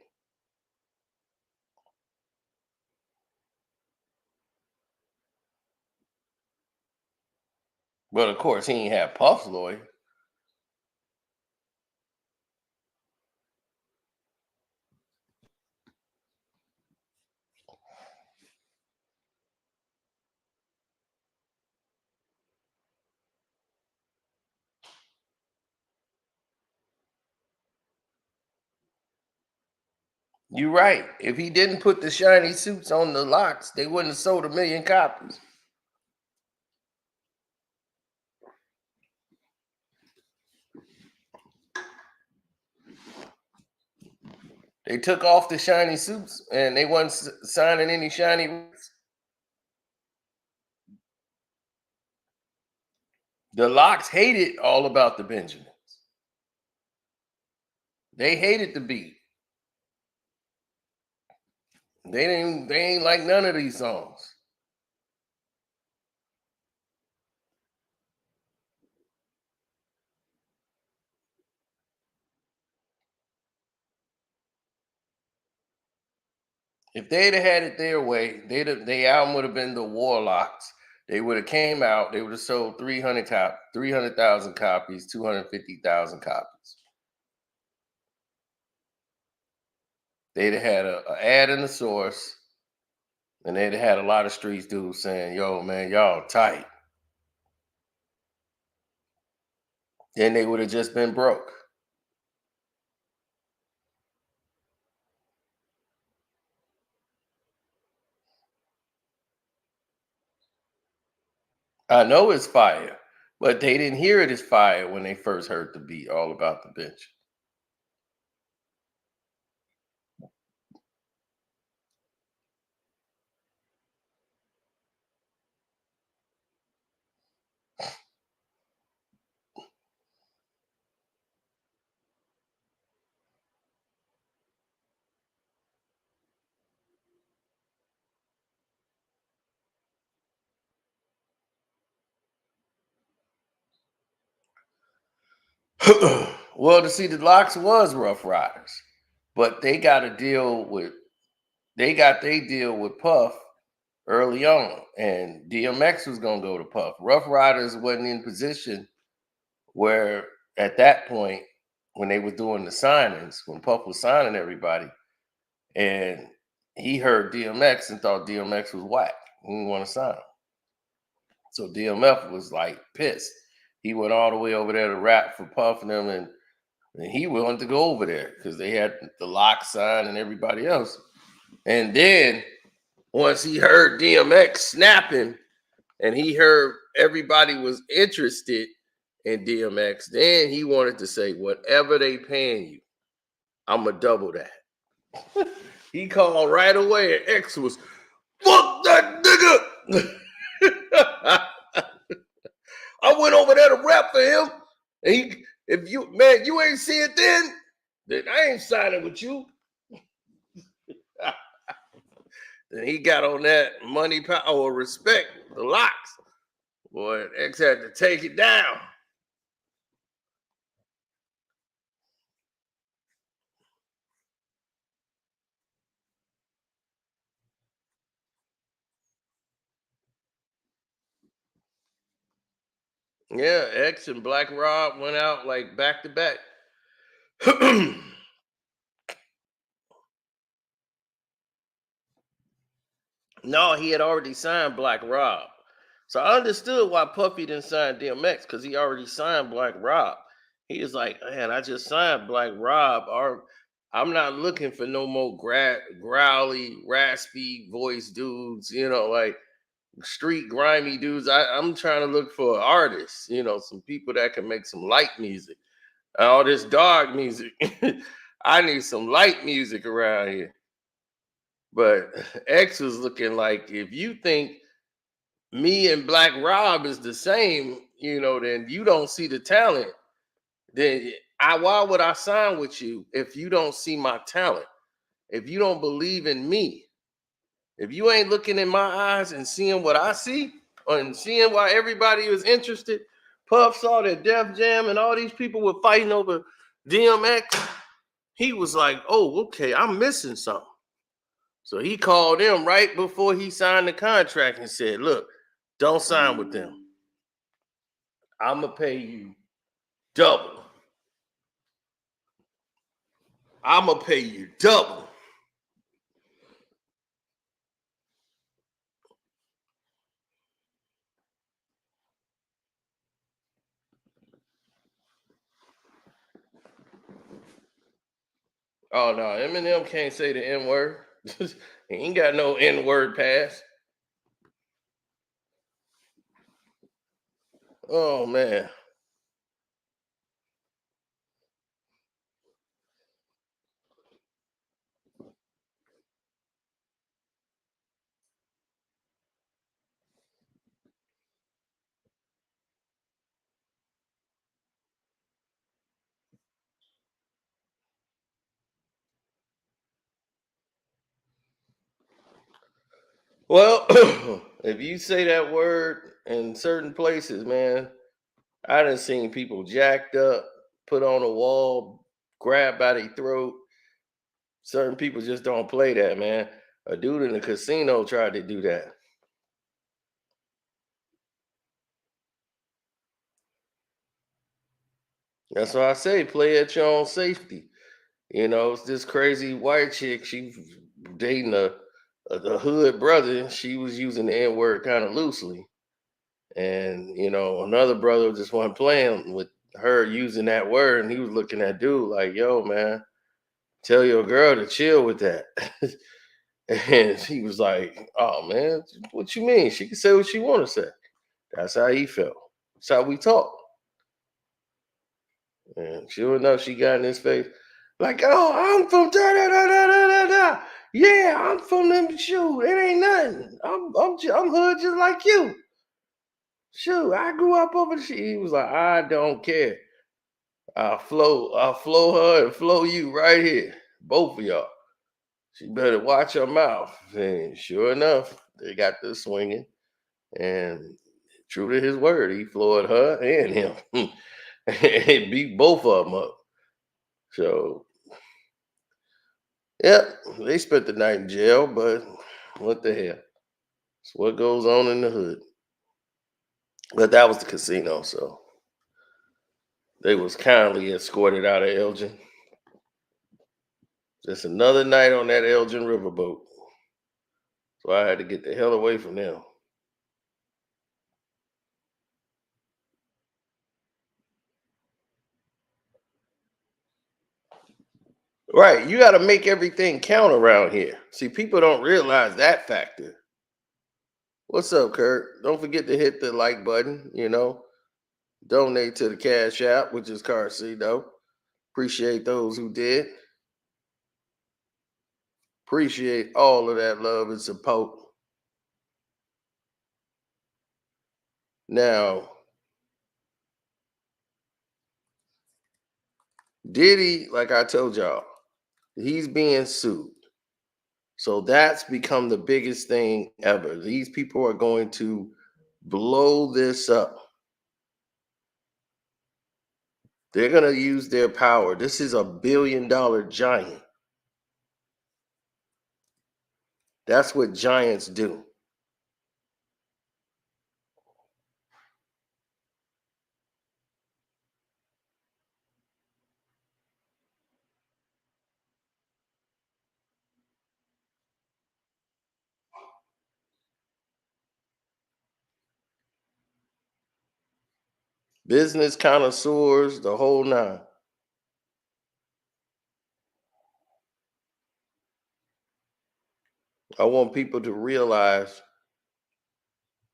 But of course, he ain't have Puff's lawyer. You're right. If he didn't put the shiny suits on the locks, they wouldn't have sold 1,000,000 copies. They took off the shiny suits and they wasn't signing any shiny rights. The locks hated All About the Benjamins. They hated the beat. They ain't like none of these songs. If they'd have had it their way, their album would have been the Warlocks. They would have came out. They would have sold 300,000 copies, 250,000 copies. They'd have had an ad in the source, and they'd have had a lot of streets dudes saying, "Yo, man, y'all tight." Then they would have just been broke. I know it's fire, but they didn't hear it as fire when they first heard the beat, All About the Bench. Well, to see, the Locks was Rough Riders, but they got a deal with they deal with Puff early on, and DMX was gonna go to Puff. Rough Riders wasn't in position where at that point when they were doing the signings, when Puff was signing everybody, and he heard DMX and thought DMX was whack. He didn't want to sign him. So DMF was like pissed. He went all the way over there to rap for Puff and them, and he wanted to go over there because they had the Lock sign and everybody else. And then once he heard DMX snapping and he heard everybody was interested in DMX, then he wanted to say, whatever they paying you, I'm going to double that. He called right away, and X was, fuck that nigga. I went over there to rap for him. And if you ain't see it then I ain't signing with you. Then he got on that money, power, respect, the Locks. Boy, X had to take it down. Yeah, X and Black Rob went out like back to back. No, he had already signed Black Rob. So I understood why Puffy didn't sign DMX because he already signed Black Rob. He was like, man, I just signed Black Rob. Or I'm not looking for no more growly, raspy voice dudes, like street grimy dudes. I'm trying to look for artists, some people that can make some light music. All this dark music. I need some light music around here. But X was looking like, if you think me and Black Rob is the same, then you don't see the talent. Then why would I sign with you if you don't see my talent? If you don't believe in me, if you ain't looking in my eyes and seeing what I see, and seeing why everybody was interested. Puff saw that Def Jam and all these people were fighting over DMX. He was like, oh, okay, I'm missing something. So he called them right before he signed the contract and said, look, don't sign with them. I'm going to pay you double. I'm going to pay you double. Oh, no, Eminem can't say the N word. He ain't got no N word pass. Oh, man. Well, if you say that word in certain places, man, I done seen people jacked up, put on a wall, grabbed by their throat. Certain people just don't play that, man. A dude in the casino tried to do that. That's why I say play at your own safety. You know, it's this crazy white chick. She dating a hood brother. She was using the N word kind of loosely, and another brother just wasn't playing with her using that word, and he was looking at dude like, "Yo, man, tell your girl to chill with that." And he was like, "Oh man, what you mean? She can say what she want to say." That's how he felt. That's how we talk. And sure enough, she got in his face, like, "Oh, I'm from da da da da da da da. Yeah, I'm from them. Shoot, it ain't nothing. I'm hood just like you. Shoot, I grew up over the shit." He was like, "I don't care. I'll flow her and flow you right here, both of y'all. She better watch her mouth." And sure enough, they got this swinging, and true to his word, he floored her and him, and beat both of them up. So, yeah, they spent the night in jail, but what the hell? It's what goes on in the hood. But that was the casino, so they was kindly escorted out of Elgin. Just another night on that Elgin riverboat. So I had to get the hell away from them. Right, you got to make everything count around here. See, people don't realize that factor. What's up, Kurt? Don't forget to hit the like button. Donate to the Cash App, which is Carsey, though. Appreciate those who did. Appreciate all of that love and support. Now, Diddy, like I told y'all, he's being sued. So that's become the biggest thing ever. These people are going to blow this up. They're going to use their power. This is a billion-dollar giant. That's what giants do. Business connoisseurs, the whole nine. I want people to realize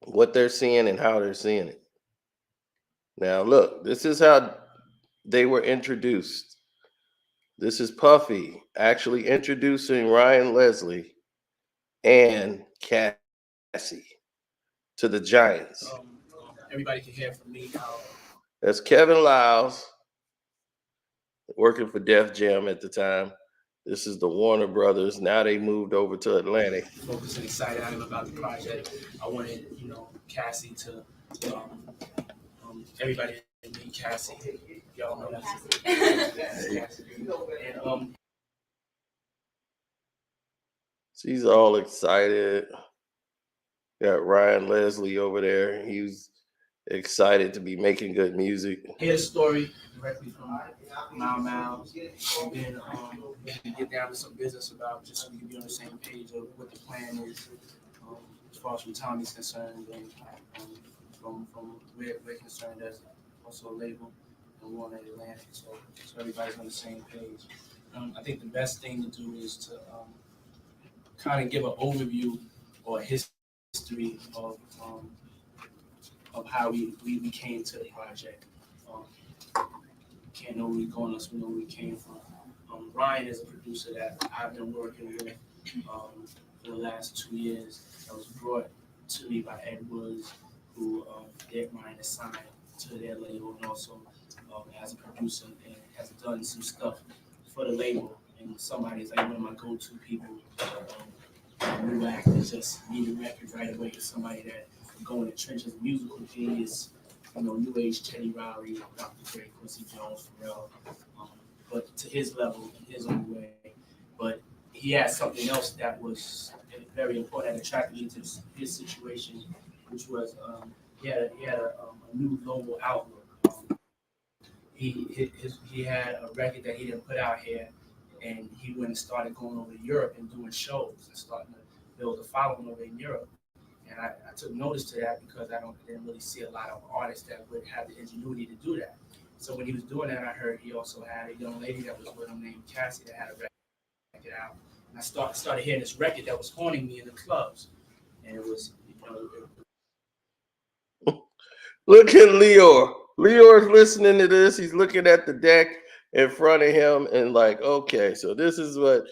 what they're seeing and how they're seeing it. Now, look, this is how they were introduced. This is Puffy actually introducing Ryan Leslie and Cassie to the Giants. Everybody can hear from me. That's Kevin Lyles, working for Def Jam at the time. This is the Warner Brothers. Now they moved over to Atlantic. Focused and excited I am about the project. I wanted, Cassie to, everybody to meet Cassie. Y'all know that's Cassie. And she's all excited. Got Ryan Leslie over there. He was excited to be making good music. Here's a story directly from Miles. And we can get down to some business about just so we can be on the same page of what the plan is as far as from Tommy's concerned and from we're concerned as also a label and Warner Atlantic. So everybody's on the same page. I think the best thing to do is to kind of give an overview or a history of how we came to the project. Can't know where we're going unless we know where we came from. Ryan is a producer that I've been working with for the last 2 years. That was brought to me by Ed Woods, who Ryan assigned to their label and also as a producer and has done some stuff for the label. And somebody's like one of my go-to people. New actors just need a record right away. Somebody that go in the trenches, musical genius, new age Teddy Riley, Dr. Dre, Quincy Jones, Pharrell, but to his level, in his own way. But he had something else that was very important that attracted me to his situation, which was he had a new global outlook. He had a record that he didn't put out here, and he went and started going over to Europe and doing shows and starting to build a following over in Europe. And I took notice to that because I didn't really see a lot of artists that would have the ingenuity to do that. So when he was doing that, I heard he also had a young lady that was with him named Cassie that had a record out. And I started hearing this record that was haunting me in the clubs. And it was, Look at Leor. Leor's listening to this. He's looking at the deck in front of him and like, okay, so this is what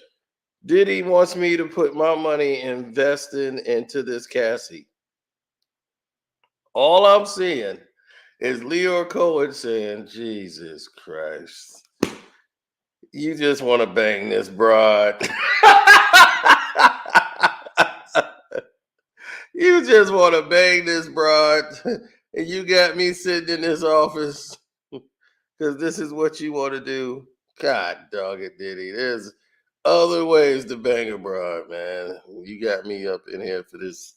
Diddy wants me to put my money investing into this Cassie. All I'm seeing is Leor Cohen saying, Jesus Christ, you just want to bang this broad. You just want to bang this broad, and you got me sitting in this office because this is what you want to do. God dog it, Diddy. There's other ways to bang a broad, man. You got me up in here for this.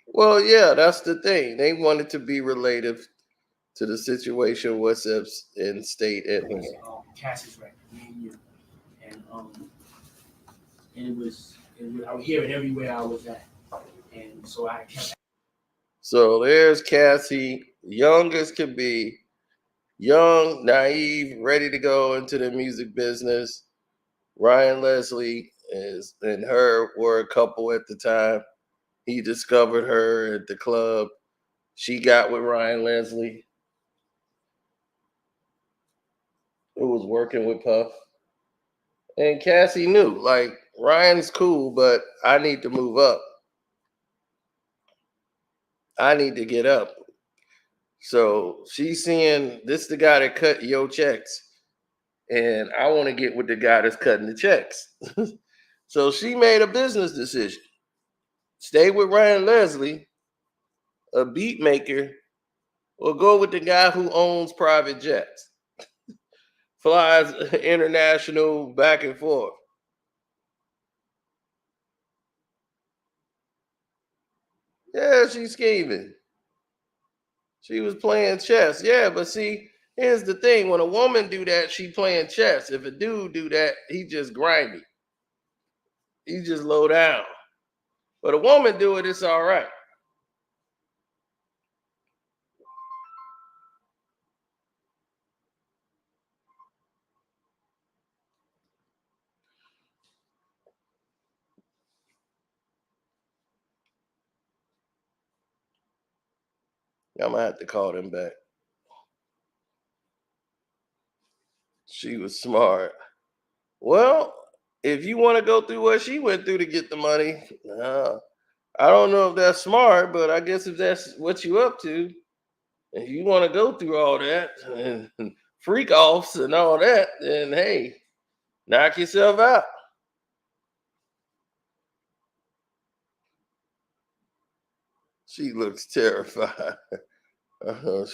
Well, yeah, that's the thing. They wanted to be relative to the situation what's in state and Cassie's record, me and you. And it was I would hear it everywhere I was at. And so I kept. So there's Cassie, young as can be, young, naive, ready to go into the music business. Ryan Leslie and her were a couple at the time. He discovered her at the club. She got with Ryan Leslie, who was working with Puff. And Cassie knew, like, Ryan's cool, but I need to move up. I need to get up. So she's seeing this the guy that cut your checks. And I want to get with the guy that's cutting the checks. So she made a business decision. Stay with Ryan Leslie, a beat maker, or go with the guy who owns private jets, flies international back and forth. Yeah, she's scheming. She was playing chess. Yeah, but see, here's the thing. When a woman do that, she playing chess. If a dude do that, he just grimy. You just low down. But a woman do it, it's all right. I'm gonna have to call them back. She was smart. Well, if you want to go through what she went through to get the money, I don't know if that's smart, but I guess if that's what you up to, if you want to go through all that and freak offs and all that, then hey, knock yourself out. She looks terrified.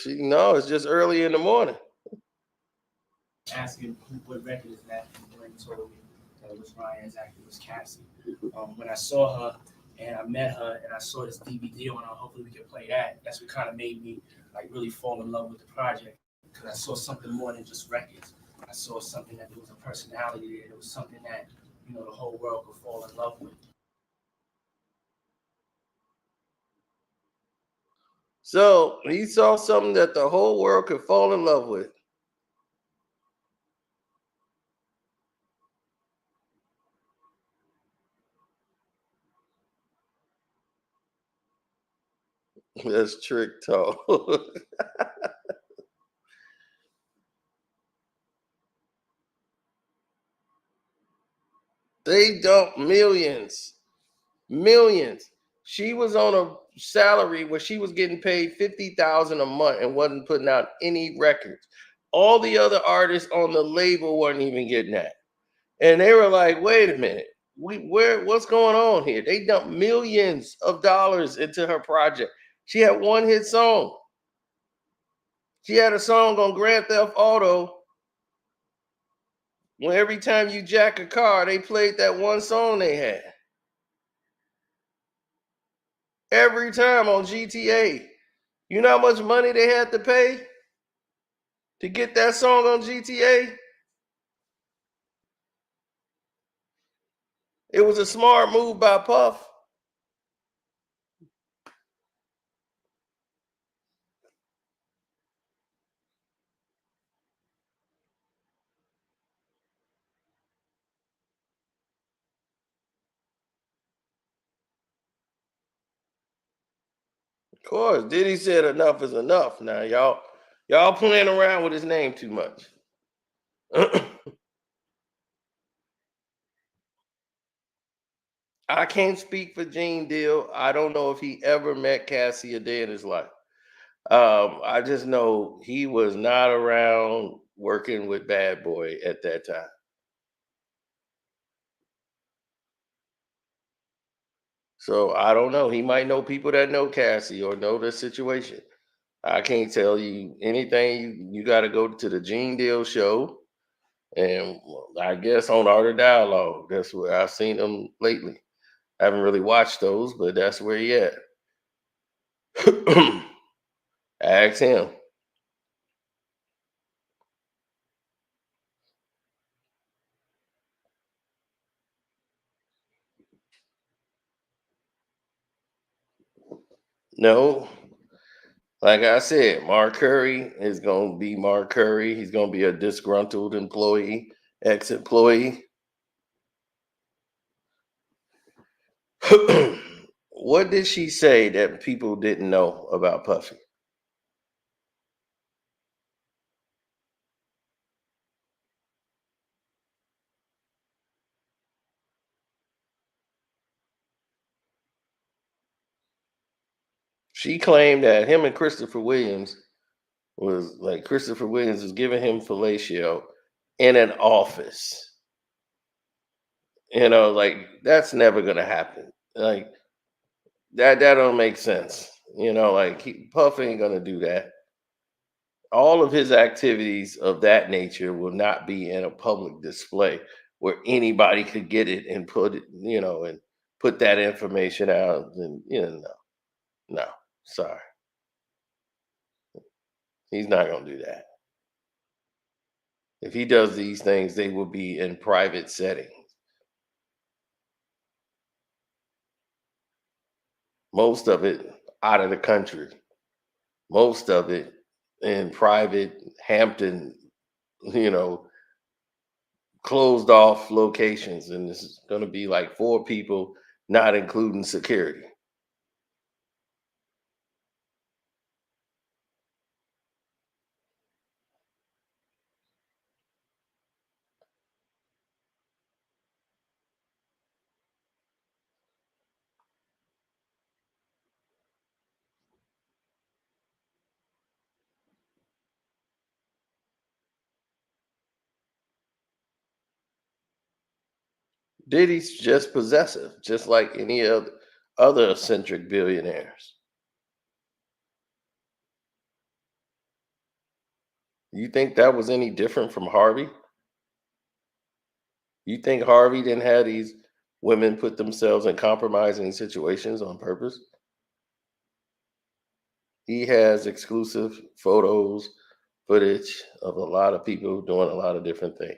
She no, it's just early in the morning. Asking what record is that, and when he told me that it was Ryan's act, it was Cassie. When I saw her and I met her and I saw this DVD on her, hopefully we can play that. That's what kind of made me like really fall in love with the project because I saw something more than just records. I saw something that there was a personality there. There was something that the whole world could fall in love with. So he saw something that the whole world could fall in love with. That's trick talk. They dumped millions. Millions. She was on a salary where she was getting paid 50,000 a month and wasn't putting out any records. All the other artists on the label weren't even getting that. And they were like, wait a minute. What's going on here? They dumped millions of dollars into her project. She had one hit song. She had a song on Grand Theft Auto when every time you jack a car, they played that one song they had. Every time on GTA. You know how much money they had to pay to get that song on GTA? It was a smart move by Puff. Of course, Diddy said enough is enough. Now y'all playing around with his name too much. I can't speak for Gene Deal. I don't know if he ever met Cassie a day in his life. I just know he was not around working with Bad Boy at that time. So I don't know. He might know people that know Cassie or know the situation. I can't tell you anything. You got to go to the Gene Deal show, and I guess on Art of Dialogue. That's where I've seen him lately. I haven't really watched those, but that's where he at. Ask him. No, like I said, Mark Curry is going to be Mark Curry. He's going to be a disgruntled employee, ex-employee. What did she say that people didn't know about Puffy? She claimed that him and Christopher Williams was like Christopher Williams was giving him fellatio in an office. Like that's never gonna happen. Like that don't make sense. Like Puff ain't gonna do that. All of his activities of that nature will not be in a public display where anybody could get it and put it, and put that information out. And no, no, sorry, he's not gonna do that. If he does these things, they will be in private settings. most of it out of the country, most of it in private Hampton, you know, closed off locations. And this is going to be like 4 people, not including security. Diddy's just possessive, just like any other eccentric billionaires. You think that was any different from Harvey? You think Harvey didn't have these women put themselves in compromising situations on purpose? He has exclusive photos, footage of a lot of people doing a lot of different things.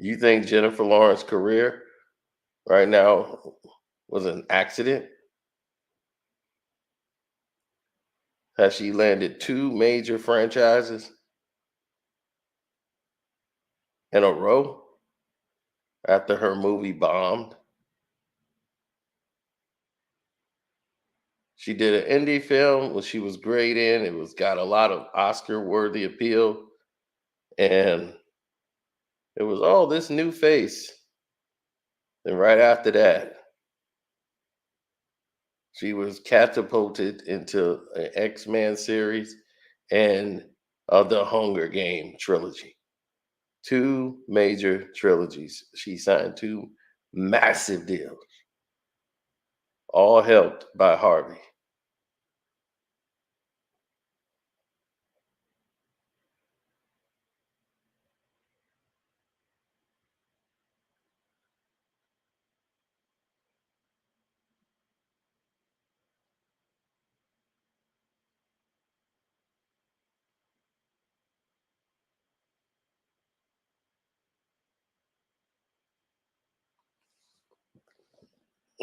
You think Jennifer Lawrence's career right now was an accident? Has she landed 2 major franchises in a row after her movie bombed? She did an indie film, which she was great in. It was got a lot of Oscar-worthy appeal, and it was, oh, this new face. And right after that, she was catapulted into an X-Men series and the Hunger Game trilogy. 2 major trilogies. She signed 2 massive deals, all helped by Harvey.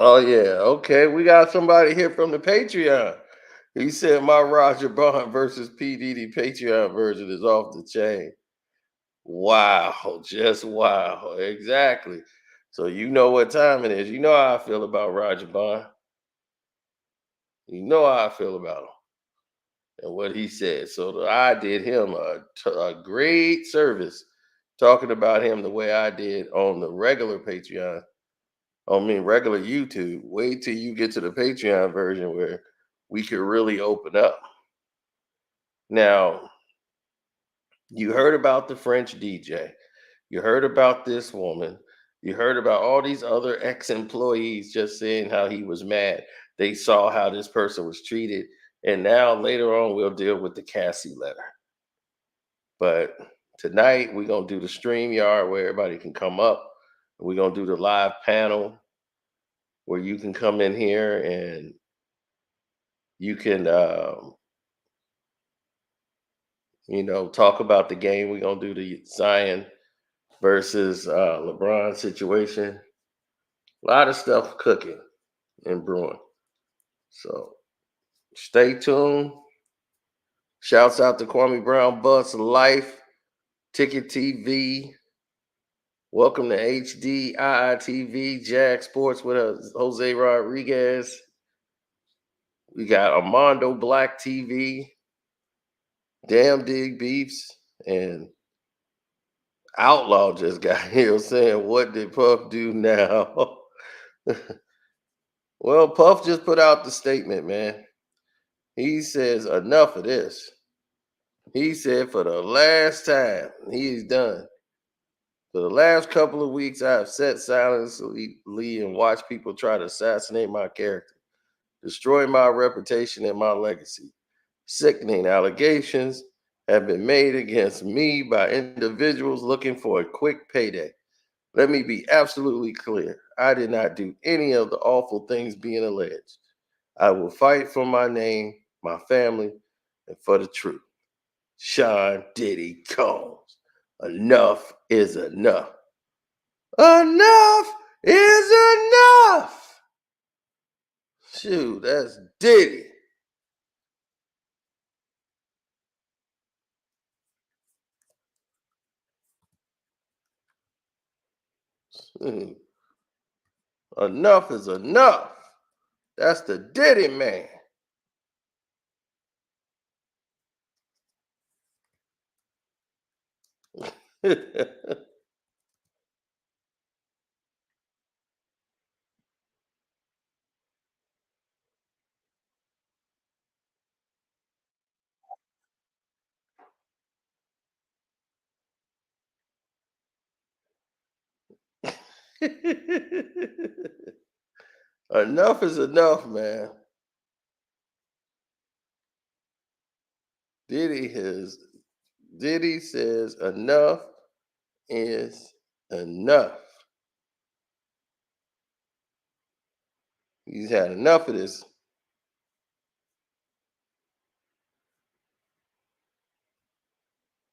Oh yeah, okay. We got somebody here from the Patreon. He said my Roger Bond versus P. Diddy Patreon version is off the chain. Wow, just wow. Exactly. So you know what time it is. You know how I feel about Roger Bond. You know how I feel about him and what he said. So I did him a great service talking about him the way I did on the regular Patreon. I mean, regular YouTube. Wait till you get to the Patreon version where we could really open up. Now, you heard about the French DJ. You heard about this woman. You heard about all these other ex employees just saying how he was mad. They saw how this person was treated. And now later on, we'll deal with the Cassie letter. But tonight, we're going to do the stream yard where everybody can come up. We're going to do the live panel where you can come in here and you can, talk about the game. We're going to do the Zion versus LeBron situation. A lot of stuff cooking and brewing. So stay tuned. Shouts out to Kwame Brown Bus Life, Ticket TV. Welcome to HD IITV, Jag Sports with us, Jose Rodriguez. We got Armando Black TV, Damn Dig Beefs, and Outlaw just got here saying, what did Puff do now? Well, Puff just put out the statement, man. He says, enough of this. He said, for the last time, he's done. For the last couple of weeks, I have sat silently and watched people try to assassinate my character, destroy my reputation and my legacy. Sickening allegations have been made against me by individuals looking for a quick payday. Let me be absolutely clear. I did not do any of the awful things being alleged. I will fight for my name, my family, and for the truth. Sean Diddy Combs. Enough is enough. Enough is enough. Shoot, that's Diddy. Enough is enough. That's the Diddy man. Enough is enough, man. Diddy says enough is enough. He's had enough of this.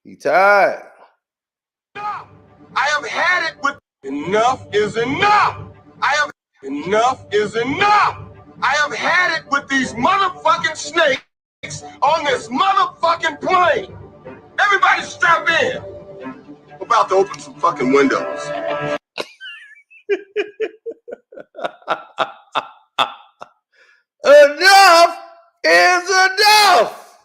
He tired. I have had it with enough is enough. Enough is enough. I have had it with these motherfucking snakes on this motherfucking plane. Everybody strap in. I'm about to open some fucking windows. Enough is enough.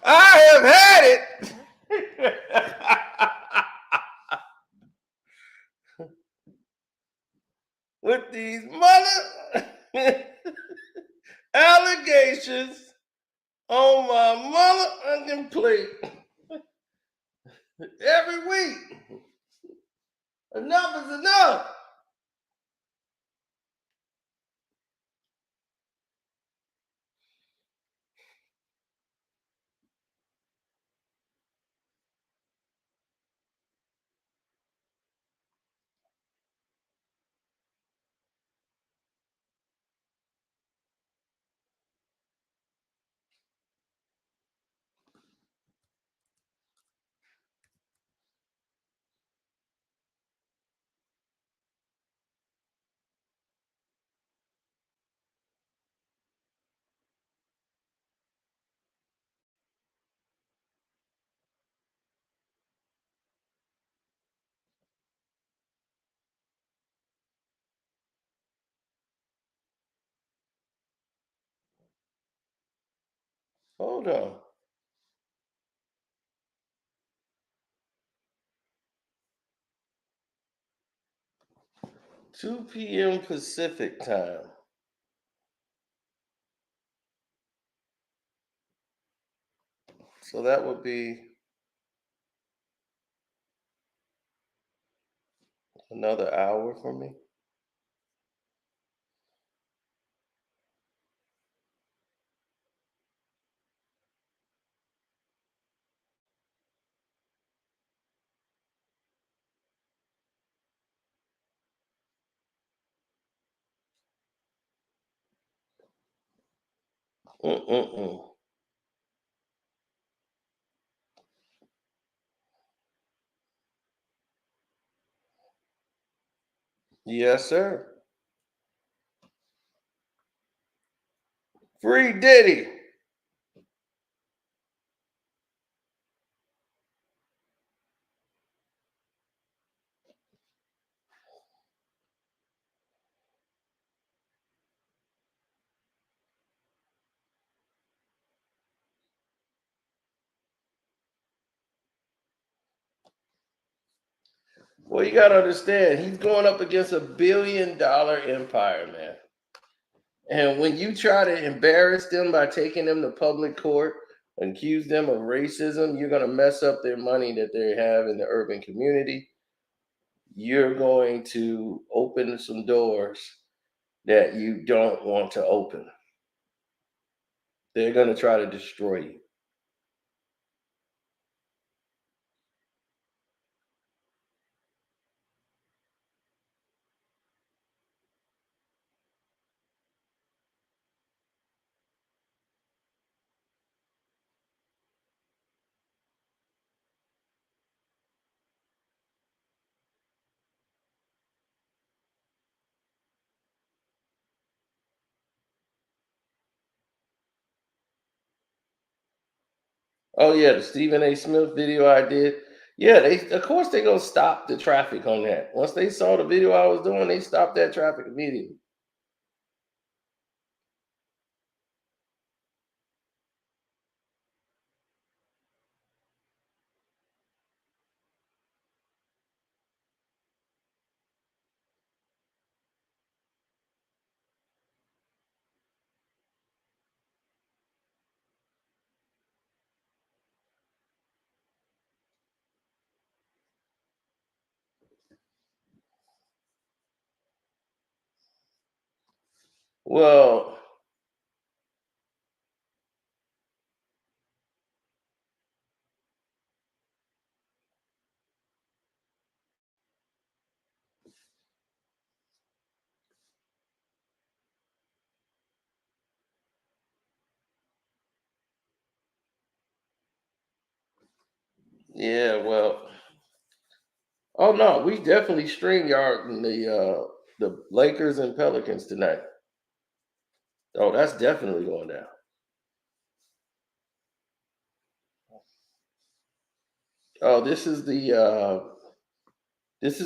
I have had it. With these mother allegations on my motherfucking plate every week. Enough is enough. Hold on. 2 p.m. Pacific time. So that would be another hour for me. Mm-mm-mm. Yes, sir. Free Diddy. Well, you got to understand, he's going up against $1 billion empire, man. And when you try to embarrass them by taking them to public court, accuse them of racism, you're going to mess up their money that they have in the urban community. You're going to open some doors that you don't want to open. They're going to try to destroy you. Oh yeah, the Stephen A. Smith video I did. Yeah, of course they gonna stop the traffic on that. Once they saw the video I was doing, they stopped that traffic immediately. Well, yeah, well. Oh no, we definitely StreamYard the Lakers and Pelicans tonight. Oh, that's definitely going down. Oh, this is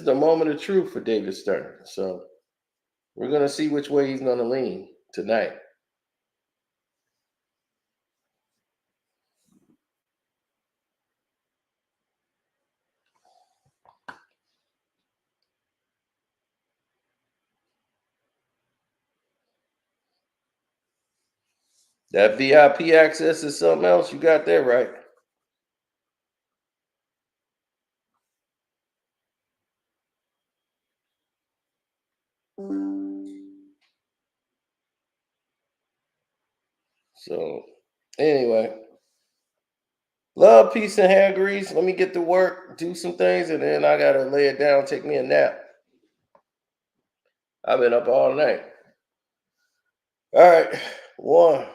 the moment of truth for David Stern. So we're gonna see which way he's gonna lean tonight. That VIP access is something else. You got that right. So anyway, love, peace, and hair grease. Let me get to work, do some things, and then I gotta lay it down, take me a nap. I've been up all night. All right, one.